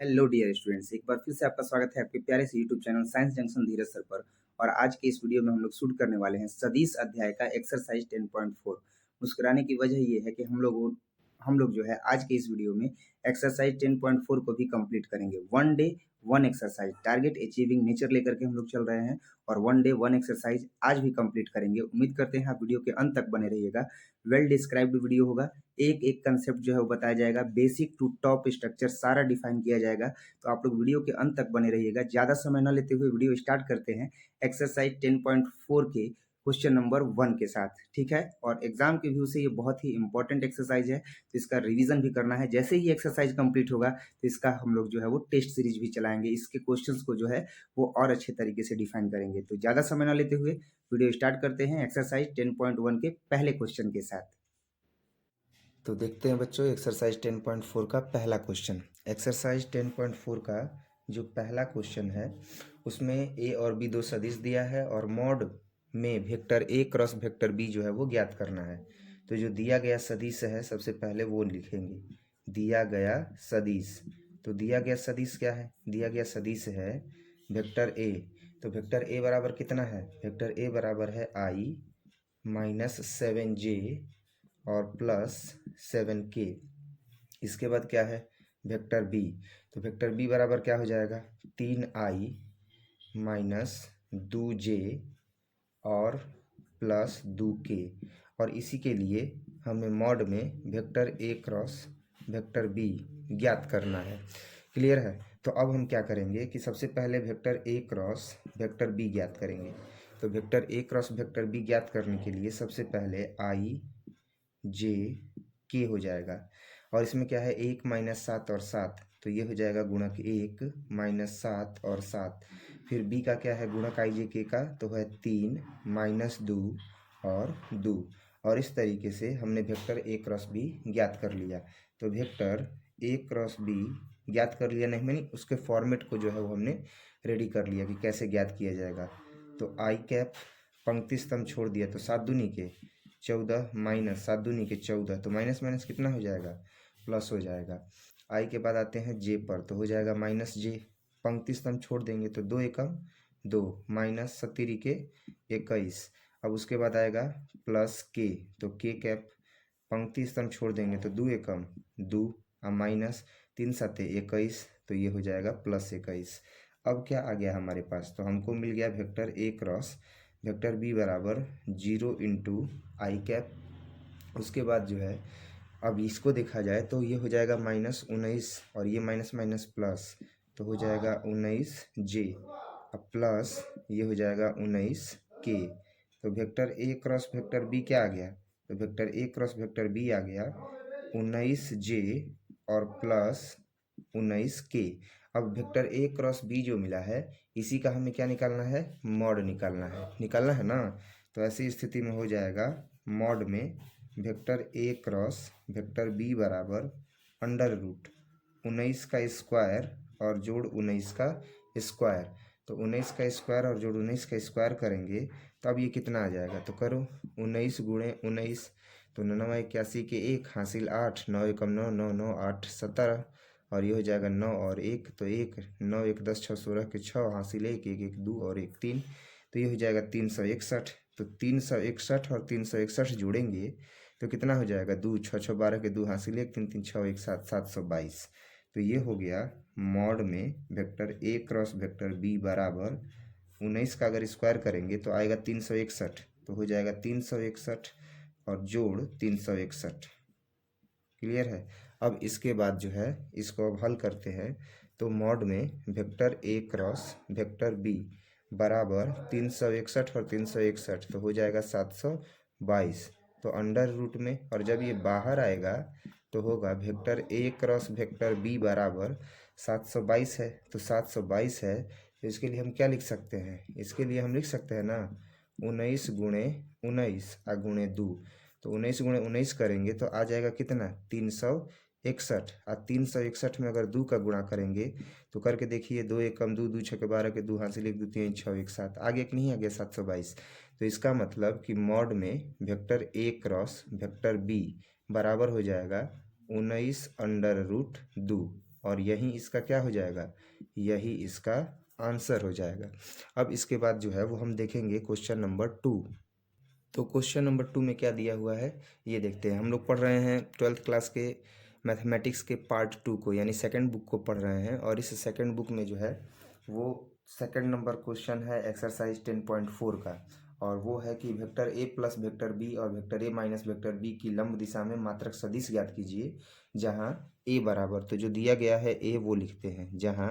Hello dear students, एक बार फिर से आपका स्वागत है आपके प्यारे से यूट्यूब चैनल साइंस जंक्शन धीरज सर पर। और आज के इस वीडियो में हम लोग शूट करने वाले हैं सदिश अध्याय का एक्सरसाइज 10.4। मुस्कुराने की वजह ये है कि हम लोग जो है आज के इस वीडियो में एक्सरसाइज 10.4 को भी कंप्लीट करेंगे। One day one exercise, target achieving nature लेकर के हम लोग चल रहे हैं और वन डे वन एक्सरसाइज आज भी कंप्लीट करेंगे। उम्मीद करते हैं आप वीडियो के अंत तक बने रहिएगा। वेल डिस्क्राइब्ड वीडियो होगा, एक एक कंसेप्ट जो है वो बताया जाएगा, बेसिक टू टॉप स्ट्रक्चर सारा डिफाइन किया जाएगा। तो आप लोग वीडियो के अंत तक बने रहिएगा। ज़्यादा समय न लेते हुए वीडियो स्टार्ट करते हैं एक्सरसाइज 10.4 के क्वेश्चन नंबर 1 के साथ, ठीक है। और एग्जाम के व्यू से ये बहुत ही इंपॉर्टेंट एक्सरसाइज है, तो इसका रिवीजन भी करना है। जैसे ही एक्सरसाइज कंप्लीट होगा तो इसका हम लोग जो है वो टेस्ट सीरीज भी चलाएंगे, इसके क्वेश्चंस को जो है वो और अच्छे तरीके से डिफाइन करेंगे। तो ज़्यादा समय न लेते हुए वीडियो स्टार्ट करते हैं एक्सरसाइज 10.1 के पहले क्वेश्चन के साथ। तो देखते हैं बच्चों एक्सरसाइज 10.4 का पहला क्वेश्चन। एक्सरसाइज 10.4 का जो पहला क्वेश्चन है उसमें ए और बी दो सदिश दिया है और मॉड में vector A cross vector B जो है वो ज्ञात करना है। तो जो दिया गया सदिश है सबसे पहले वो लिखेंगे, दिया गया सदिश। तो दिया गया सदिश क्या है? दिया गया सदिश है वेक्टर ए। तो वेक्टर ए बराबर कितना है? वेक्टर ए बराबर है आई माइनस 7j और प्लस 7k। इसके बाद क्या है? Vector B. तो वेक्टर बी बराबर क्या हो जाएगा? 3i माइनस 2j और प्लस 2k। और इसी के लिए हमें मॉड में vector A cross vector B ज्ञात करना है। क्लियर है? तो अब हम क्या करेंगे कि सबसे पहले vector A cross vector B ज्ञात करेंगे। तो vector A cross vector B ज्ञात करने के लिए सबसे पहले आई जे के हो जाएगा। और इसमें क्या है? 1 माइनस 7 और 7, तो ये हो जाएगा गुणक 1 माइनस 7 और 7। फिर बी का क्या है? गुणक आई जे के का तो है 3 माइनस 2 और 2। और इस तरीके से हमने वेक्टर ए क्रॉस बी ज्ञात कर लिया। तो वेक्टर ए क्रॉस बी ज्ञात कर लिया, नहीं मैंने उसके फॉर्मेट को जो है वो हमने रेडी कर लिया कि कैसे ज्ञात किया जाएगा। तो आई कैप पंक्ति स्तंभ छोड़ दिया, तो 7 दूनी के 14 माइनस 7 दूनी के 14, तो माइनस माइनस कितना हो जाएगा? प्लस हो जाएगा। आई के बाद आते हैं जे पर, तो हो जाएगा माइनस जे। पंक्ति स्तंभ छोड़ देंगे तो 2 एकम 2 माइनस 17 के 21। अब उसके बाद आएगा प्लस के, तो के कैप पंक्ति स्तंभ छोड़ देंगे तो 2 एकम 2 और माइनस 3 सत्ते 21, तो ये हो जाएगा प्लस 21। अब क्या आ गया हमारे पास? तो हमको मिल गया vector A cross vector B बराबर 0 इंटू आई कैप। उसके बाद जो है अब इसको देखा जाए तो ये हो जाएगा माइनस 19 और ये माइनस माइनस प्लस, तो हो जाएगा 19j। अब प्लस ये हो जाएगा 19k। तो vector A cross vector B क्या आ गया? तो vector A cross vector B आ गया 19j और प्लस 19k। अब वेक्टर ए क्रॉस बी जो मिला है इसी का हमें क्या निकालना है? मॉड निकालना है ना। तो ऐसी स्थिति में हो जाएगा मॉड में vector A cross vector B बराबर अंडर रूट 19 का स्क्वायर और जोड़ 19 का स्क्वायर। तो 19 का स्क्वायर और जोड़ 19 का स्क्वायर करेंगे तो अब ये कितना आ जाएगा? तो करो 19 गुणे 19, तो 9 81 के 1 हासिल 8, 9 एकम 9 9 9 8 17। और ये हो जाएगा 9 और 1, तो 1 9 1 10 6 16 के 6 हासिल 1 1 1 2 और 1 3, तो ये हो जाएगा 361। तो 361 और 361 जोड़ेंगे तो कितना हो जाएगा? 2 6 6 12 के 2 हासिल 1 3 3 6 1 7 722। तो ये हो गया मॉड में vector A cross vector B बराबर 19 का अगर स्क्वायर करेंगे तो आएगा 361, तो हो जाएगा 361 और जोड़ 361। क्लियर है? अब इसके बाद जो है इसको अब हल करते हैं। तो मॉड में vector A cross vector B बराबर 361 और 361, तो हो जाएगा 722। तो अंडर रूट में, और जब ये बाहर आएगा तो होगा vector A cross vector B बराबर 722 है। तो 722 है तो इसके लिए हम क्या लिख सकते हैं? इसके लिए हम लिख सकते हैं ना 19 गुणे 19 आ गुणे 2। तो 19 गुणे 19 करेंगे तो आ जाएगा कितना? 361। और 361 में अगर 2 का गुणा करेंगे तो करके देखिए 2 एकम 2 2 6 12 के 2 हासिल 1 2 3 6 1 7, आगे एक नहीं आ गया 722। तो इसका मतलब कि मॉड में vector A cross vector B बराबर हो जाएगा 19 अंडर रूट 2। और यही इसका क्या हो जाएगा, यही इसका आंसर हो जाएगा। अब इसके बाद जो है वो हम देखेंगे क्वेश्चन नंबर 2। तो क्वेश्चन नंबर 2 में क्या दिया हुआ है ये देखते हैं। हम लोग पढ़ रहे हैं 12th क्लास के मैथमेटिक्स के पार्ट 2 को, यानी सेकंड बुक को पढ़ रहे हैं। और इस सेकंड बुक में जो है वो सेकंड नंबर क्वेश्चन है एक्सरसाइज 10.4 का, और वो है कि vector A plus vector B और vector A minus vector B की लंब दिशा में मात्रक सदिश ज्ञात कीजिए जहां ए बराबर, तो जो दिया गया है ए वो लिखते हैं, जहां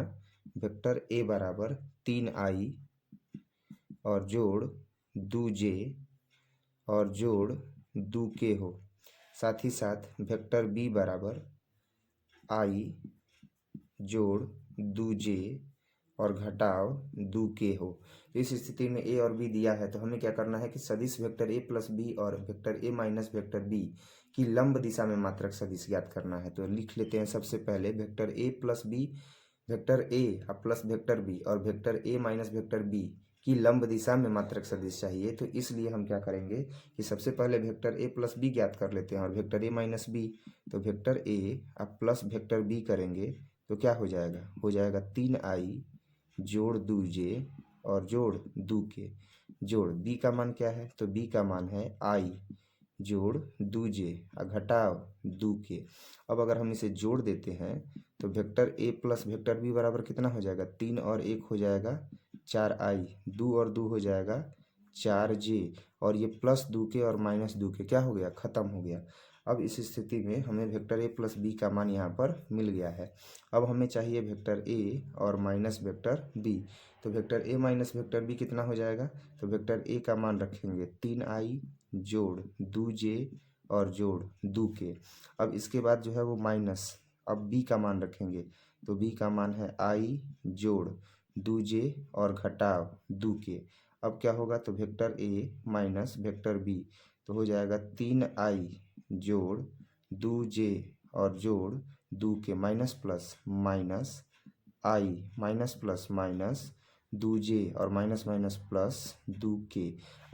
वेक्टर ए बराबर 3i और जोड़ 2j और जोड़ 2k हो, साथ ही साथ वेक्टर बी बराबर i जोड़ 2j और घटाव 2k हो। तो इस स्थिति में ए और बी दिया है, तो हमें क्या करना है कि सदिश वेक्टर ए प्लस बी और vector A minus vector B की लंब दिशा में मात्रक सदिश ज्ञात करना है। तो लिख लेते हैं सबसे पहले vector A plus B, vector A plus vector B और vector A minus vector B की लंब दिशा में मात्रक सदिश चाहिए। तो इसलिए हम क्या करेंगे कि सबसे पहले वेक्टर ए प्लस बी ज्ञात कर लेते हैं और वेक्टर ए माइनस बी। तो vector A plus vector B करेंगे तो क्या हो जाएगा, हो जाएगा 3i जोड़ 2j और जोड़ 2k जोड़ बी का मान क्या है, तो बी का मान है i जोड़ 2j घटाव 2k। अब अगर हम इसे जोड़ देते हैं तो vector A plus vector B बराबर कितना हो जाएगा, 3 और 1 हो जाएगा 4i, 2 और 2 हो जाएगा 4j, और ये प्लस 2k और माइनस 2k क्या हो गया, खत्म हो गया। अब इस स्थिति में हमें वेक्टर ए प्लस बी का मान यहाँ पर मिल गया है। अब हमें चाहिए वेक्टर ए और माइनस वेक्टर बी। तो vector A minus vector B कितना हो जाएगा, तो वेक्टर ए का मान रखेंगे 3i जोड़ 2j और जोड़ 2k। अब इसके बाद जो है वो माइनस, अब बी का मान रखेंगे, तो बी का मान है i जोड़ 2j और घटाव 2k। अब क्या होगा, तो vector A minus vector B तो हो जाएगा 3i जोड़ 2j और जोड़ 2k minus plus minus i minus plus minus 2j और माइनस माइनस प्लस 2k।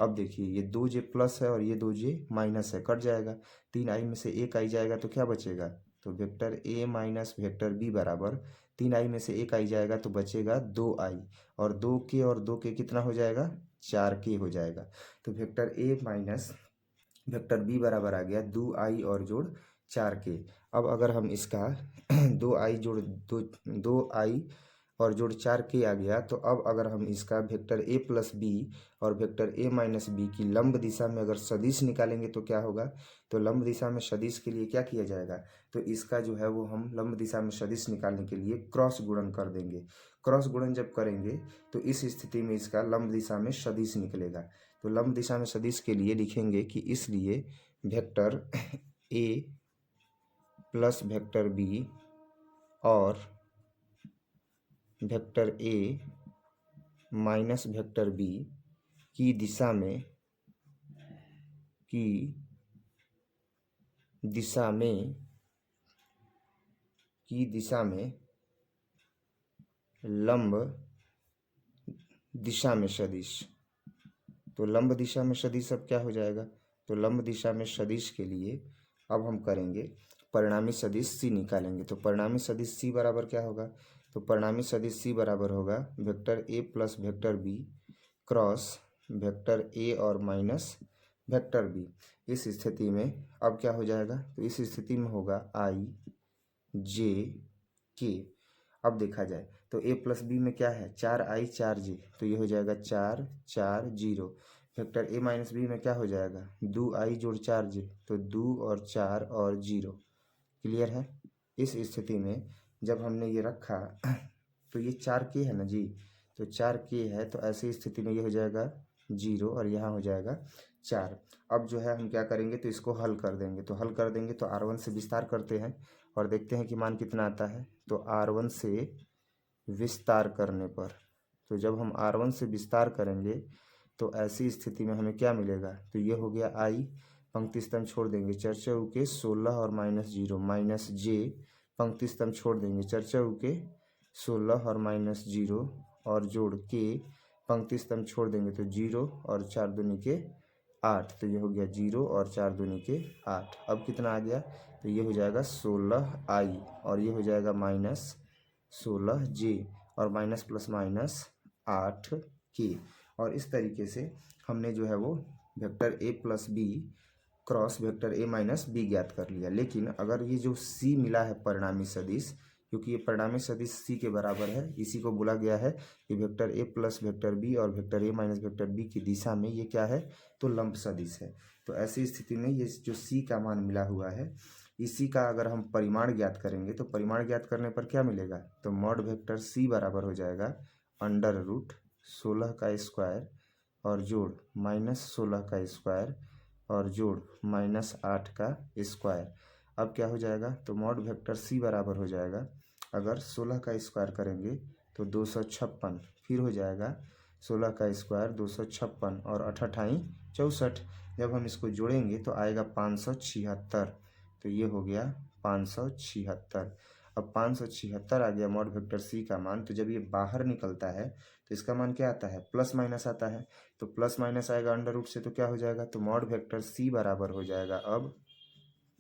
अब देखिए ये 2j प्लस है और ये 2j माइनस है, कट जाएगा। 3i में से 1 आई जाएगा तो क्या बचेगा, तो vector A minus vector B बराबर 3i में से 1 आई जाएगा तो बचेगा 2i, और 2k और 2k कितना हो जाएगा, 4k हो जाएगा। तो vector A minus vector B बराबर आ गया 2i और जोड़ 4k। अब अगर हम इसका 2i जोड़ 2i और जोड़ 4k आ गया, तो अब अगर हम इसका वेक्टर ए प्लस बी और वेक्टर ए माइनस बी की लंब दिशा में अगर सदिश निकालेंगे तो क्या होगा, तो लंब दिशा में सदिश के लिए क्या किया जाएगा, तो इसका जो है वो हम लंब दिशा में सदिश निकालने के लिए क्रॉस गुणन कर देंगे। क्रॉस गुणन जब करेंगे तो इस स्थिति में इसका लंब दिशा में सदिश निकलेगा। तो लंब दिशा में सदिश के लिए लिखेंगे कि इसलिए vector A plus vector B और vector A minus vector B की दिशा में लंब दिशा में सदिश। तो लंब दिशा में सदिश अब क्या हो जाएगा, तो लंब दिशा में सदिश के लिए अब हम करेंगे परिणामी सदिश सी निकालेंगे। तो परिणामी सदिश सी बराबर क्या होगा, तो परिणामी सदिश सी बराबर होगा vector A plus vector B cross vector A और माइनस वेक्टर बी। इस स्थिति में अब क्या हो जाएगा, तो इस स्थिति में होगा आई जे के। अब देखा जाए तो ए प्लस बी में क्या है, 4i 4j, तो ये हो जाएगा 4 4 0। वेक्टर ए माइनस बी में क्या हो जाएगा, 2i जोड़ 4j, तो 2 और 4 और 0। क्लियर है। इस स्थिति में जब हमने ये रखा तो ये 4k है ना जी, तो 4k है, तो ऐसी स्थिति में ये हो जाएगा 0 और यहाँ हो जाएगा 4। अब जो है हम क्या करेंगे, तो इसको हल कर देंगे। तो हल कर देंगे तो r1 से विस्तार करते हैं और देखते हैं कि मान कितना आता है। तो r1 से विस्तार करने पर, तो जब हम r1 से विस्तार करेंगे तो ऐसी स्थिति में हमें क्या मिलेगा, तो ये हो गया i, पंक्ति स्तंभ छोड़ देंगे, चर्चा के 16 और माइनस 0 माइनस j, पंक्ति स्तंभ छोड़ देंगे, चर्चा के 16 और माइनस 0 और जोड़ के, पंक्ति स्तंभ छोड़ देंगे तो 0 और 4 दूनी के 8, तो ये हो गया 0 और 4 दूनी के 8। अब कितना आ गया, तो ये हो जाएगा 16i और ये हो जाएगा -16j और माइनस प्लस माइनस 8k। और इस तरीके से हमने जो है वो vector a plus B cross vector a minus B ज्ञात कर लिया। लेकिन अगर ये जो c मिला है परिणामी सदिश, क्योंकि ये परिणामी सदिश c के बराबर है, इसी को बोला गया है कि vector a plus vector b और vector a minus vector b की दिशा में ये क्या है, तो लंब सदिश है। तो ऐसी स्थिति में ये जो c का मान मिला हुआ है, इसी का अगर हम परिमाण ज्ञात करेंगे तो परिमाण ज्ञात करने पर क्या मिलेगा, तो मॉड वेक्टर c बराबर हो जाएगा √16 और जोड़ -16 और जोड़ -8 का स्क्वायर। अब क्या हो जाएगा, तो मॉड वेक्टर c बराबर हो जाएगा, अगर 16 का स्क्वायर करेंगे तो 256, फिर हो जाएगा 16 का स्क्वायर 256 और 8 64। जब हम इसको जोड़ेंगे तो आएगा 576, तो ये हो गया 576। अब 576 आ गया मॉड वेक्टर c का मान। तो जब ये बाहर निकलता है तो इसका मान क्या आता है, प्लस माइनस आता है। तो प्लस माइनस आएगा अंडर रूट से, तो क्या हो जाएगा, तो मॉड वेक्टर c बराबर हो जाएगा अब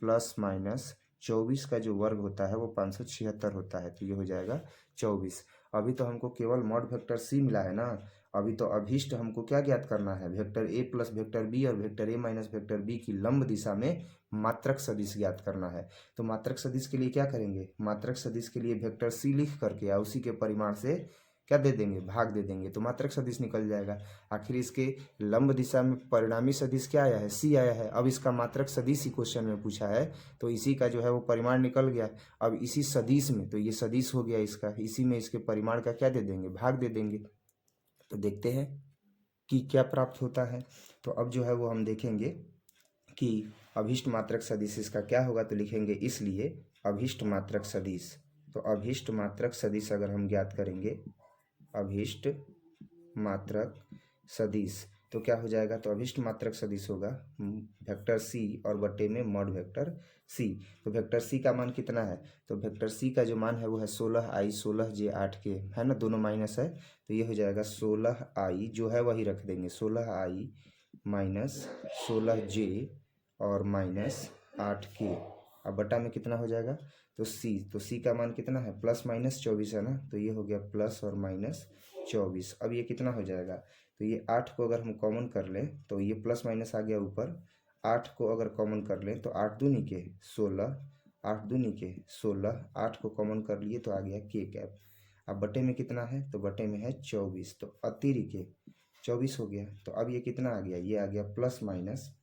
प्लस माइनस 24 का जो वर्ग होता है वो 576 होता है, तो ये हो जाएगा 24। अभी तो हमको केवल मॉड वेक्टर c मिला है ना, अभी तो अभीष्ट हमको क्या ज्ञात करना है, vector a plus vector b और vector a minus vector b की लंब दिशा में मात्रक सदिश ज्ञात करना है। तो मात्रक सदिश के लिए क्या करेंगे, मात्रक सदिश के लिए वेक्टर c लिख करके या उसी के परिमाण से क्या दे देंगे, भाग दे देंगे, तो मात्रक सदिश निकल जाएगा। आखिर इसके लंब दिशा में परिणामी सदिश क्या आया है, c आया है। अब इसका मात्रक सदिश ही क्वेश्चन में पूछा है, तो इसी का जो है वो परिमाण निकल गया। अब इसी सदिश में, तो ये सदिश हो गया इसका, इसी में इसके परिमाण का क्या दे देंगे, भाग दे देंगे। तो देखते हैं कि क्या प्राप्त होता है। तो अब जो है वो हम देखेंगे कि अभीष्ट मात्रक सदिश इसका क्या होगा। तो लिखेंगे इसलिए अभीष्ट मात्रक सदिश। तो अभीष्ट मात्रक सदिश अगर हम ज्ञात करेंगे, अभीष्ट मात्रक सदिश, तो क्या हो जाएगा, तो अभीष्ट मात्रक सदिश होगा वेक्टर c और बटे में मॉड वेक्टर c। तो वेक्टर c का मान कितना है, तो वेक्टर c का जो मान है वो है 16i 16j 8k, है ना, दोनों माइनस है, तो ये हो जाएगा 16i जो है वही रख देंगे, 16i माइनस 16j और माइनस 8k। अब बटा में कितना हो जाएगा, तो c का मान कितना है, प्लस माइनस 24 है ना, तो ये हो गया प्लस और माइनस 24। अब ये कितना हो जाएगा, तो ये 8 को अगर हम कॉमन कर लें तो ये प्लस माइनस आ गया ऊपर, 8 को अगर कॉमन कर लें तो 8 दूनी के 16, 8 दूनी के 16, 8 को कॉमन कर लिए तो आ गया k कैप। अब बटे में कितना है, तो बटे में है 24, तो अतिरिक्त 24 हो गया। तो अब ये कितना आ गया, ये आ गया प्लस माइनस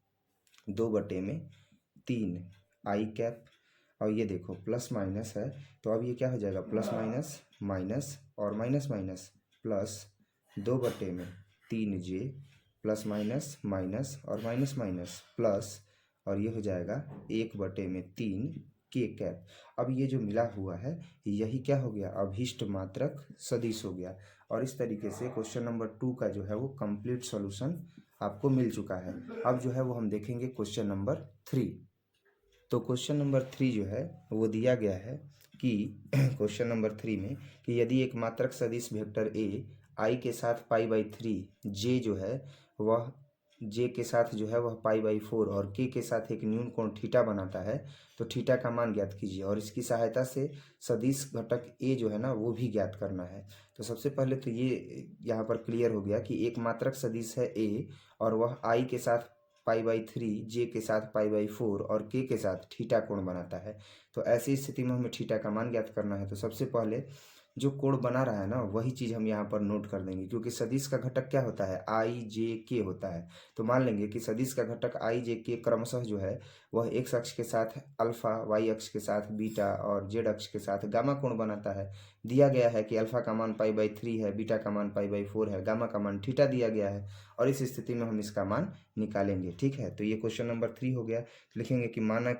2/3 आई कैप। और ये देखो प्लस माइनस है, तो अब ये क्या हो जाएगा, प्लस माइनस माइनस और माइनस माइनस प्लस 2/3 जे प्लस माइनस माइनस और माइनस माइनस प्लस, और ये हो जाएगा 1/3 के कैप। अब ये जो मिला हुआ है यही क्या हो गया, अभीष्ट मात्रक सदिश हो गया। और इस तरीके से क्वेश्चन नंबर 2 का जो है वो कंप्लीट सॉल्यूशन आपको मिल चुका है। अब जो है वो हम देखेंगे क्वेश्चन नंबर 3। तो क्वेश्चन नंबर 3 जो है वो दिया गया है कि क्वेश्चन नंबर 3 में कि यदि एक मात्रक सदिश वेक्टर ए आई के साथ π/3 जे जो है वह जे के साथ जो है वह π/4 और के साथ एक न्यून कोण थीटा बनाता है, तो थीटा का मान ज्ञात कीजिए। और इसकी सहायता से सदिश घटक ए जो है ना वो भी ज्ञात करना है। तो सबसे पहले तो ये यहाँ पर क्लियर हो गया कि एक मात्रक सदिश है ए और वह आई के साथ π/3 जे के साथ π/4 और के साथ थीटा कोण बनाता है। तो ऐसी स्थिति में हमें थीटा का मान ज्ञात करना है। तो सबसे पहले जो कोण बना रहा है ना वही चीज़ हम यहाँ पर नोट कर देंगे, क्योंकि सदिश का घटक क्या होता है, आई जे के होता है। तो मान लेंगे कि सदिश का घटक आई जे के क्रमशः जो है वह एक्स अक्ष के साथ अल्फा, वाई अक्ष के साथ बीटा और जेड अक्ष के साथ गामा कोण बनाता है। दिया गया है कि अल्फा का मान π/3 है, बीटा का मान π/4 है, गामा का मान थीटा दिया गया है, और इस स्थिति में हम इसका मान निकालेंगे। ठीक है, तो ये क्वेश्चन नंबर 3 हो गया। लिखेंगे कि माना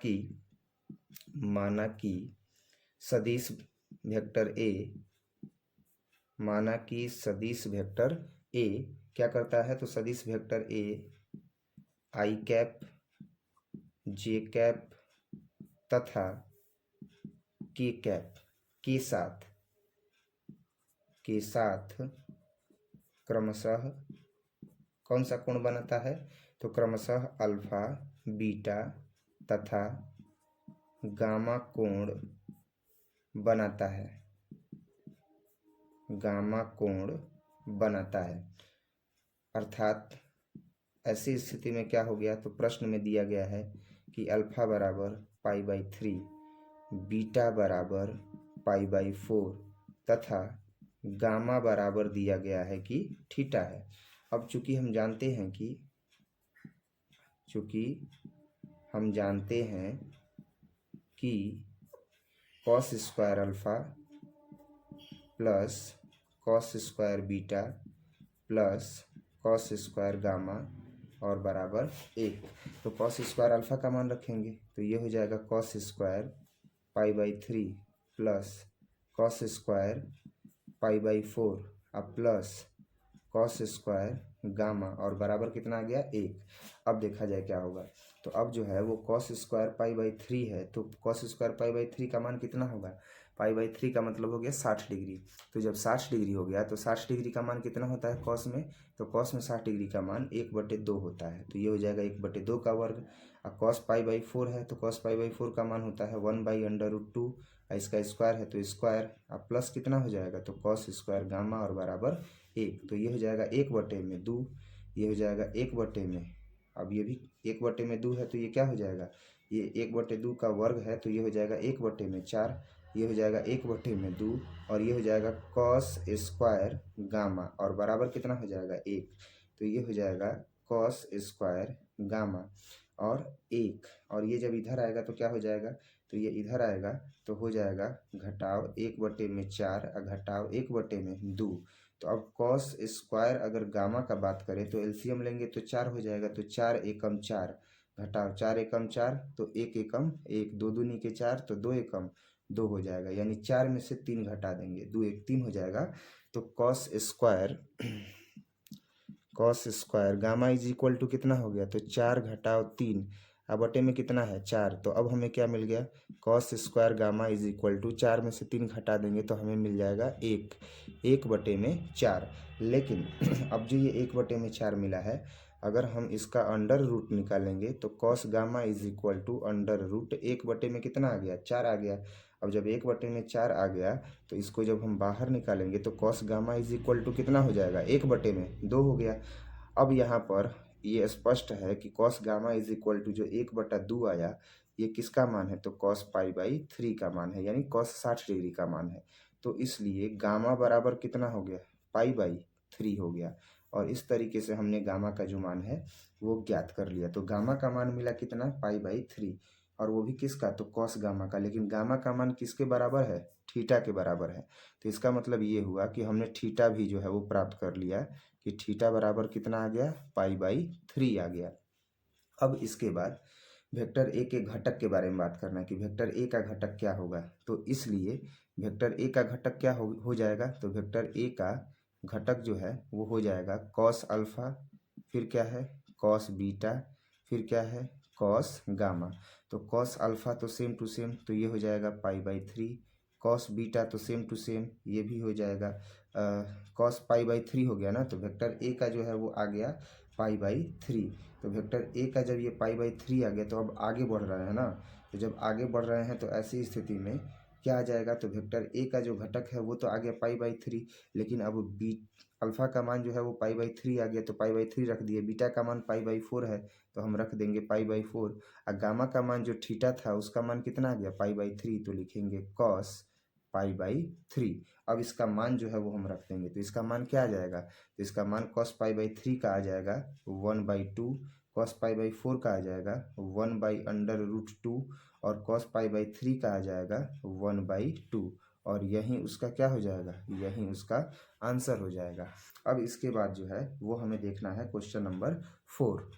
कि सदिश वेक्टर ए, माना कि सदिश वेक्टर ए क्या करता है, तो सदिश वेक्टर ए आई कैप, जे कैप तथा के कैप के साथ क्रमशः कौन सा कोण बनाता है, तो क्रमशः अल्फा, बीटा तथा गामा कोण बनाता है, गामा कोण बनाता है। अर्थात ऐसी स्थिति में क्या हो गया, तो प्रश्न में दिया गया है कि अल्फा बराबर π/3, बीटा बराबर π/4 तथा गामा बराबर दिया गया है कि थीटा है। अब चूंकि हम जानते हैं कि cos square alpha plus cos square beta plus cos square gamma और बराबर 1, तो कॉस स्क्वायर अल्फा का मान रखेंगे तो ये हो जाएगा cos square π/3 plus cos square π/4 अब प्लस कॉस स्क्वायर गामा और बराबर कितना आ गया 1। अब देखा जाए क्या होगा, तो अब जो है वो कॉस स्क्वायर π/3 है, तो कॉस स्क्वायर π/3 का मान कितना होगा, π/3 का मतलब हो गया 60 डिग्री। तो जब 60 डिग्री हो गया तो 60 डिग्री का मान कितना होता है कॉस में, तो कॉस में 60 डिग्री का मान 1/2 होता है, तो ये हो जाएगा 1/2 का वर्ग। और कॉस π/4 है तो कॉस π/4 का मान होता है 1/√2, इसका स्क्वायर है तो स्क्वायर, अब प्लस कितना हो जाएगा, तो कॉस स्क्वायर गामा और बराबर 1, तो ये हो जाएगा 1/2, ये हो जाएगा 1/, अब ये भी 1/2 है तो ये क्या हो जाएगा, ये 1/2 का वर्ग है तो ये हो जाएगा 1/4, ये हो जाएगा 1/2 और ये हो जाएगा कॉस स्क्वायर गामा और बराबर कितना हो जाएगा 1, तो ये हो जाएगा कॉस स्क्वायर गामा और 1, और ये जब इधर आएगा तो क्या हो जाएगा, तो ये इधर आएगा तो हो जाएगा घटाव 1/4 और घटाव 1/2। तो अब कॉस स्क्वायर अगर गामा का बात करें तो एलसीएम लेंगे तो 4 हो जाएगा, तो 4 एकम 4 घटाव 4 एकम 4 तो 1 एकम 1, 2 दूनी के 4 तो 2 एकम 2 हो जाएगा, यानी 4 में से 3 घटा देंगे, 2 1 3 हो जाएगा। तो cos square gamma is equal to कितना हो गया, तो 4 घटाव 3 अब बटे में कितना है 4, तो अब हमें क्या मिल गया, cos square gamma is equal to 4 में से 3 घटा देंगे तो हमें मिल जाएगा 1/4। लेकिन अब जो ये 1/4 मिला है, अगर हम इसका अंडर रूट निकालेंगे तो cos gamma is equal to under root 1 में कितना आ गया 4 आ गया। अब जब 1/4 आ गया तो इसको जब हम बाहर निकालेंगे तो cos gamma is equal to कितना हो जाएगा 1/2 हो गया। अब यहाँ पर ये स्पष्ट है कि cos gamma is equal to जो 1/2 आया ये किसका मान है, तो कॉस π/3 का मान है, यानी कॉस 60 डिग्री का मान है, तो इसलिए गामा बराबर कितना हो गया π/3 हो गया। और इस तरीके से हमने गामा का जो मान है वो ज्ञात कर लिया। तो गामा का मान मिला कितना π/3, और वो भी किसका, तो कॉस गामा का, लेकिन गामा का मान किसके बराबर है, थीटा के बराबर है। तो इसका मतलब ये हुआ कि हमने थीटा भी जो है वो प्राप्त कर लिया कि थीटा बराबर कितना आ गया π/3 आ गया। अब इसके बाद वेक्टर ए के घटक के बारे में बात करना है कि वेक्टर ए का घटक क्या होगा। तो इसलिए वेक्टर ए का घटक क्या हो जाएगा, तो वेक्टर ए का घटक जो है वो हो जाएगा कॉस अल्फा, फिर क्या है कॉस बीटा, फिर क्या है कॉस गामा। तो कॉस अल्फा तो सेम टू सेम, तो ये हो जाएगा π/3, कॉस बीटा तो सेम टू सेम, ये भी हो जाएगा कॉस π/3 हो गया ना। तो वेक्टर ए का जो है वो आ गया π/3। तो वेक्टर ए का जब ये π/3 आ गया तो अब आगे बढ़ रहे हैं ना, तो जब आगे बढ़ रहे हैं तो ऐसी स्थिति में क्या आ जाएगा, तो वेक्टर ए का जो घटक है वो तो आ गया π/3, लेकिन अब बी अल्फा का मान जो है वो π/3 आ गया तो π/3 रख दिए, बीटा का मान π/4 है तो हम रख देंगे π/4, और गामा का मान जो थीटा था उसका मान कितना आ गया π/3, तो लिखेंगे कॉस π/3। अब इसका मान जो है वो हम रख देंगे, तो इसका मान क्या आ जाएगा, तो इसका मान cos π/3 का आ जाएगा 1/2, cos π/4 का आ जाएगा 1/√2 और cos π/3 का आ जाएगा 1/2, और यही उसका क्या हो जाएगा, यही उसका आंसर हो जाएगा। अब इसके बाद जो है वो हमें देखना है क्वेश्चन नंबर 4।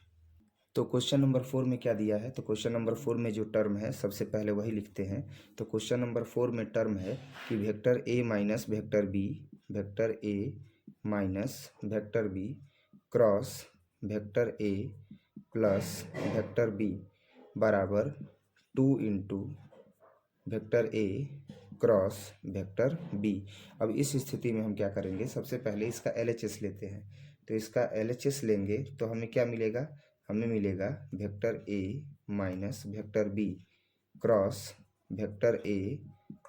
तो क्वेश्चन नंबर 4 में क्या दिया है, तो क्वेश्चन नंबर 4 में जो टर्म है सबसे पहले वही लिखते हैं। तो क्वेश्चन नंबर 4 में टर्म है कि vector A minus vector B, vector A minus vector B cross vector A plus vector B बराबर 2 into vector A cross vector B. अब इस स्थिति में हम क्या करेंगे, सबसे पहले इसका LHS लेते हैं। तो इसका LHS लेंगे तो हमें क्या मिलेगा, हमें मिलेगा vector A minus vector B cross vector A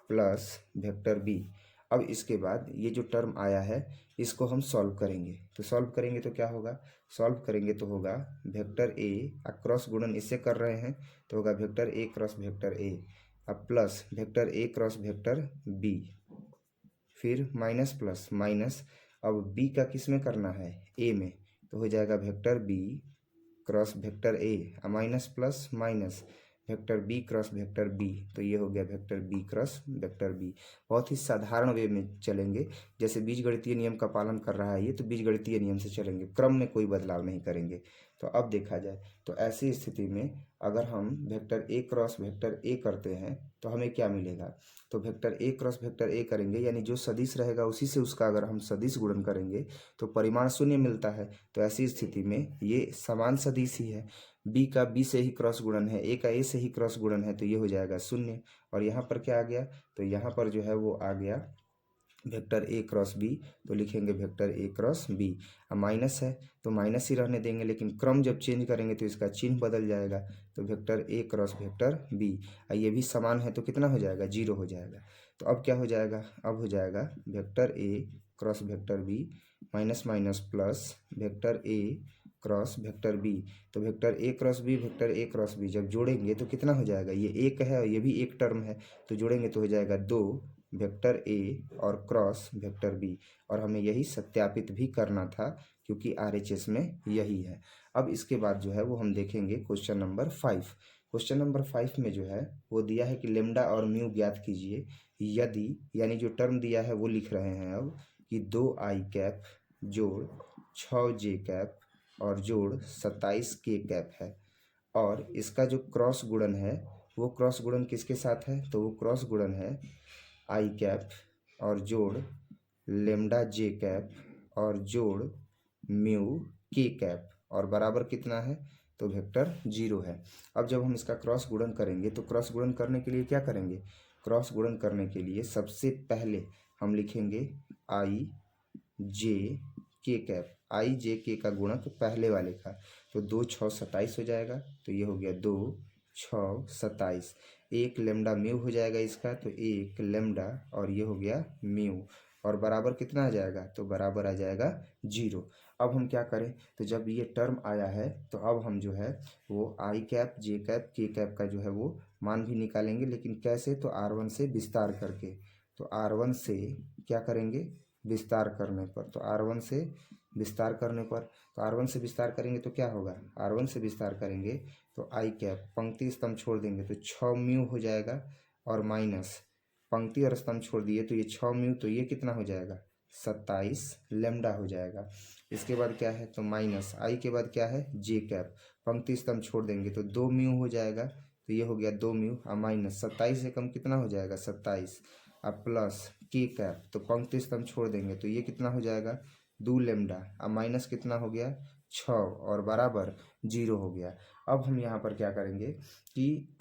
plus vector B. अब इसके बाद ये जो टर्म आया है इसको हम सॉल्व करेंगे। तो सॉल्व करेंगे तो क्या होगा, सॉल्व करेंगे तो होगा वेक्टर ए क्रॉस गुणन इससे कर रहे हैं तो होगा vector A cross vector A, अब plus vector A cross vector B, फिर माइनस प्लस माइनस, अब बी का किस में करना है, ए में, तो हो जाएगा vector B cross vector A minus plus minus vector B cross vector B, तो ये हो गया vector B cross vector B. बहुत ही साधारण वे में चलेंगे, जैसे बीजगणितीय नियम का पालन कर रहा है ये, तो बीजगणितीय नियम से चलेंगे, क्रम में कोई बदलाव नहीं करेंगे। तो अब देखा जाए तो ऐसी स्थिति में अगर हम वेक्टर ए क्रॉस वेक्टर ए करते हैं तो हमें क्या मिलेगा, तो वेक्टर ए क्रॉस वेक्टर ए करेंगे यानी जो सदिश रहेगा उसी से उसका अगर हम सदिश गुणन करेंगे तो परिमाण शून्य मिलता है। तो ऐसी स्थिति में ये समान सदिश ही है, बी का बी से ही क्रॉस गुणन है, ए का ए से ही क्रॉस गुणन है, तो ये हो जाएगा शून्य। और यहाँ पर क्या आ गया, तो यहाँ पर जो है वो आ गया वेक्टर ए क्रॉस बी, तो लिखेंगे वेक्टर ए क्रॉस बी। अब माइनस है तो माइनस ही रहने देंगे, लेकिन क्रम जब चेंज करेंगे तो इसका चिन्ह बदल जाएगा, तो vector A cross vector B. ये भी समान है तो कितना हो जाएगा, जीरो हो जाएगा। तो अब क्या हो जाएगा, अब हो जाएगा vector A cross vector B minus minus plus vector A cross vector B. तो vector A cross B vector A cross B जब जोड़ेंगे तो कितना हो जाएगा, ये एक है और ये भी एक टर्म है, तो जोड़ेंगे तो हो जाएगा दो वेक्टर ए और क्रॉस वेक्टर बी। और हमें यही सत्यापित भी करना था क्योंकि आरएचएस में यही है। अब इसके बाद जो है वो हम देखेंगे क्वेश्चन नंबर 5। क्वेश्चन नंबर 5 में जो है वो दिया है कि लेमडा और म्यू ज्ञात कीजिए यदि, यानी जो टर्म दिया है वो लिख रहे हैं अब कि 2 आई कैप जोड़ 6 जे कैप और जोड़ 27 के कैप है, और इसका जो क्रॉस गुणन है वो क्रॉस गुणन किसके साथ है, तो वो क्रॉस गुणन है आई कैप और जोड़ लेमडा जे कैप और जोड़ म्यू के कैप, और बराबर कितना है, तो वेक्टर 0 है। अब जब हम इसका क्रॉस गुणन करेंगे तो क्रॉस गुणन करने के लिए क्या करेंगे, क्रॉस गुणन करने के लिए सबसे पहले हम लिखेंगे आई जे के कैप, आई जे के का गुणक पहले वाले का, तो 2 6 27 हो जाएगा, तो ये हो गया 2 6 27। एक लेमडा म्यू हो जाएगा इसका, तो एक लेमडा और ये हो गया म्यू, और बराबर कितना आ जाएगा, तो बराबर आ जाएगा 0। अब हम क्या करें, तो जब ये टर्म आया है तो अब हम जो है वो आई कैप जे कैप के कैप का जो है वो मान भी निकालेंगे, लेकिन कैसे, तो R1 से विस्तार करके। तो R1 से क्या करेंगे, विस्तार करने पर, तो R1 से विस्तार करने पर, तो R1 से विस्तार करेंगे तो क्या होगा, R1 से विस्तार करेंगे तो आई कैप पंक्ति स्तंभ छोड़ देंगे तो 6 म्यू हो जाएगा, और माइनस पंक्ति और स्तंभ छोड़ दिए तो ये 6 म्यू, तो ये कितना हो जाएगा 27 लेमडा हो जाएगा। इसके बाद क्या है, तो माइनस आई के बाद क्या है जे कैप, पंक्ति स्तंभ छोड़ देंगे तो 2 म्यू हो जाएगा, तो ये हो गया 2 म्यू, और माइनस 27 से कम कितना हो जाएगा 27, अब प्लस के कैप, तो पंक्ति स्तंभ छोड़ देंगे तो ये कितना हो जाएगा 2 लेमडा, अब माइनस कितना हो गया 6 और बराबर 0 हो गया। अब हम यहाँ पर क्या करेंगे कि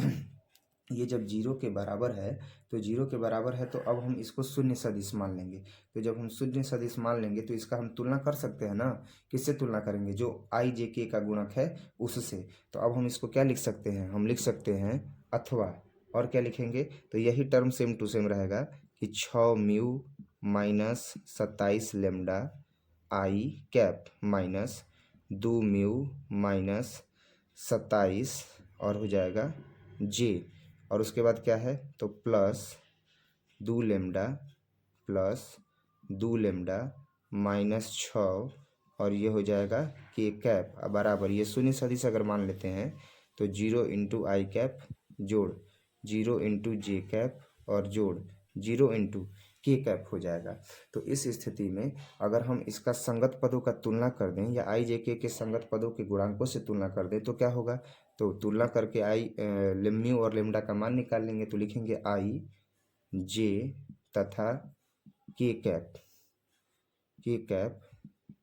ये जब 0 के बराबर है, तो 0 के बराबर है तो अब हम इसको शून्य सदिश मान लेंगे। तो जब हम शून्य सदिश मान लेंगे तो इसका हम तुलना कर सकते हैं ना, किससे तुलना करेंगे, जो आई जे के का गुणक है उससे। तो अब हम इसको क्या लिख सकते हैं, हम लिख सकते हैं अथवा, और क्या लिखेंगे, तो यही टर्म सेम टू सेम रहेगा कि 6 mu minus 27 lambda I cap minus 2 mu minus 27 और हो जाएगा जे, और उसके बाद क्या है, तो plus 2 lambda plus 2 lambda minus 6 और ये हो जाएगा के कैप बराबर, ये शून्य सदिश अगर मान लेते हैं तो 0 इंटू आई कैप जोड़ 0 इंटू जे कैप और जोड़ 0 इंटू के कैप हो जाएगा। तो इस स्थिति में अगर हम इसका संगत पदों का तुलना कर दें या आई जे के संगत पदों के गुणांकों से तुलना कर दें तो क्या होगा, तो तुलना करके आई म्यू और लेमडा का मान निकाल लेंगे, तो लिखेंगे आई जे तथा के कैप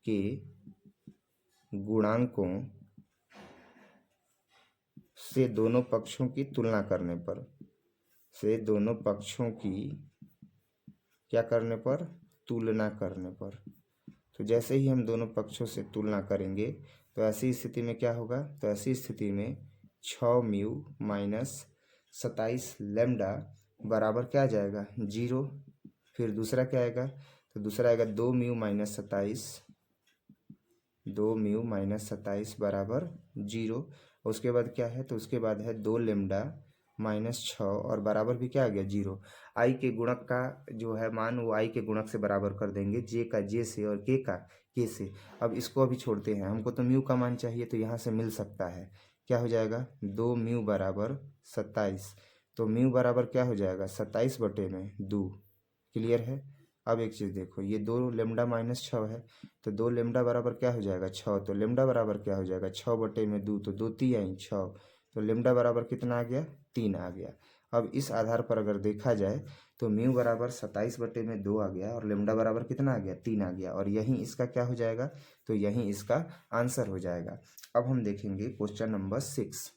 के गुणांकों से दोनों पक्षों की तुलना करने पर, से दोनों पक्षों की क्या करने पर, तुलना करने पर। तो जैसे ही हम दोनों पक्षों से तुलना करेंगे तो ऐसी स्थिति में क्या होगा, तो ऐसी स्थिति में 6 म्यू माइनस 27 लेमडा बराबर क्या आ जाएगा 0। फिर दूसरा क्या आएगा, तो दूसरा आएगा 2 म्यू माइनस 27, 2 म्यू माइनस 27 बराबर 0। उसके बाद क्या है, तो उसके बाद है 2 लेमडा माइनस 6 और बराबर भी क्या आ गया 0। आई के गुणक का जो है मान वो आई के गुणक से बराबर कर देंगे, जे का जे से और के का के से। अब इसको अभी छोड़ते हैं, हमको तो म्यू का मान चाहिए, तो यहाँ से मिल सकता है। क्या हो जाएगा 2 म्यू बराबर 27, तो म्यू बराबर क्या हो जाएगा 27 बटे में 2। क्लियर है। अब एक चीज़ देखो, ये 2 लेमडा माइनस 6 है, तो 2 लेमडा बराबर क्या हो जाएगा 6, तो लेमडा बराबर क्या हो जाएगा 6 बटे में 2, तो 2 3 आई 6, तो लेमडा बराबर कितना आ गया 3 आ गया। अब इस आधार पर अगर देखा जाए तो म्यू बराबर 27 बटे में 2 आ गया और लेमडा बराबर कितना आ गया 3 आ गया, और यही इसका क्या हो जाएगा, तो यही इसका आंसर हो जाएगा। अब हम देखेंगे क्वेश्चन नंबर 6।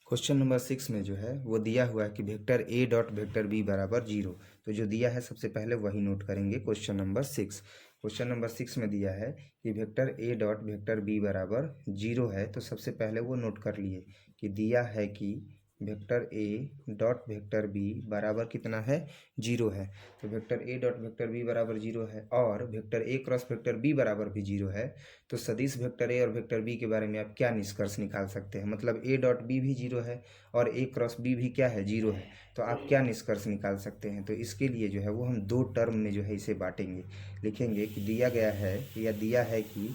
क्वेश्चन नंबर 6 में जो है वो दिया हुआ है कि vector A dot vector B बराबर 0। तो जो दिया है सबसे पहले वही नोट करेंगे। क्वेश्चन नंबर 6, क्वेश्चन नंबर 6 में दिया है कि vector A dot vector B बराबर 0 है। तो सबसे पहले वो नोट कर लिए कि दिया है कि vector A dot vector B बराबर कितना है 0 है। तो vector A dot vector B बराबर 0 है और vector A cross vector B बराबर भी 0 है। तो सदिश वेक्टर ए और वेक्टर बी के बारे में आप क्या निष्कर्ष निकाल सकते हैं, मतलब ए डॉट बी भी 0 है और ए क्रॉस बी भी क्या है 0 है, तो आप क्या निष्कर्ष निकाल सकते हैं। तो इसके लिए जो है वो हम 2 टर्म में जो है इसे बांटेंगे। लिखेंगे कि दिया गया है या दिया है कि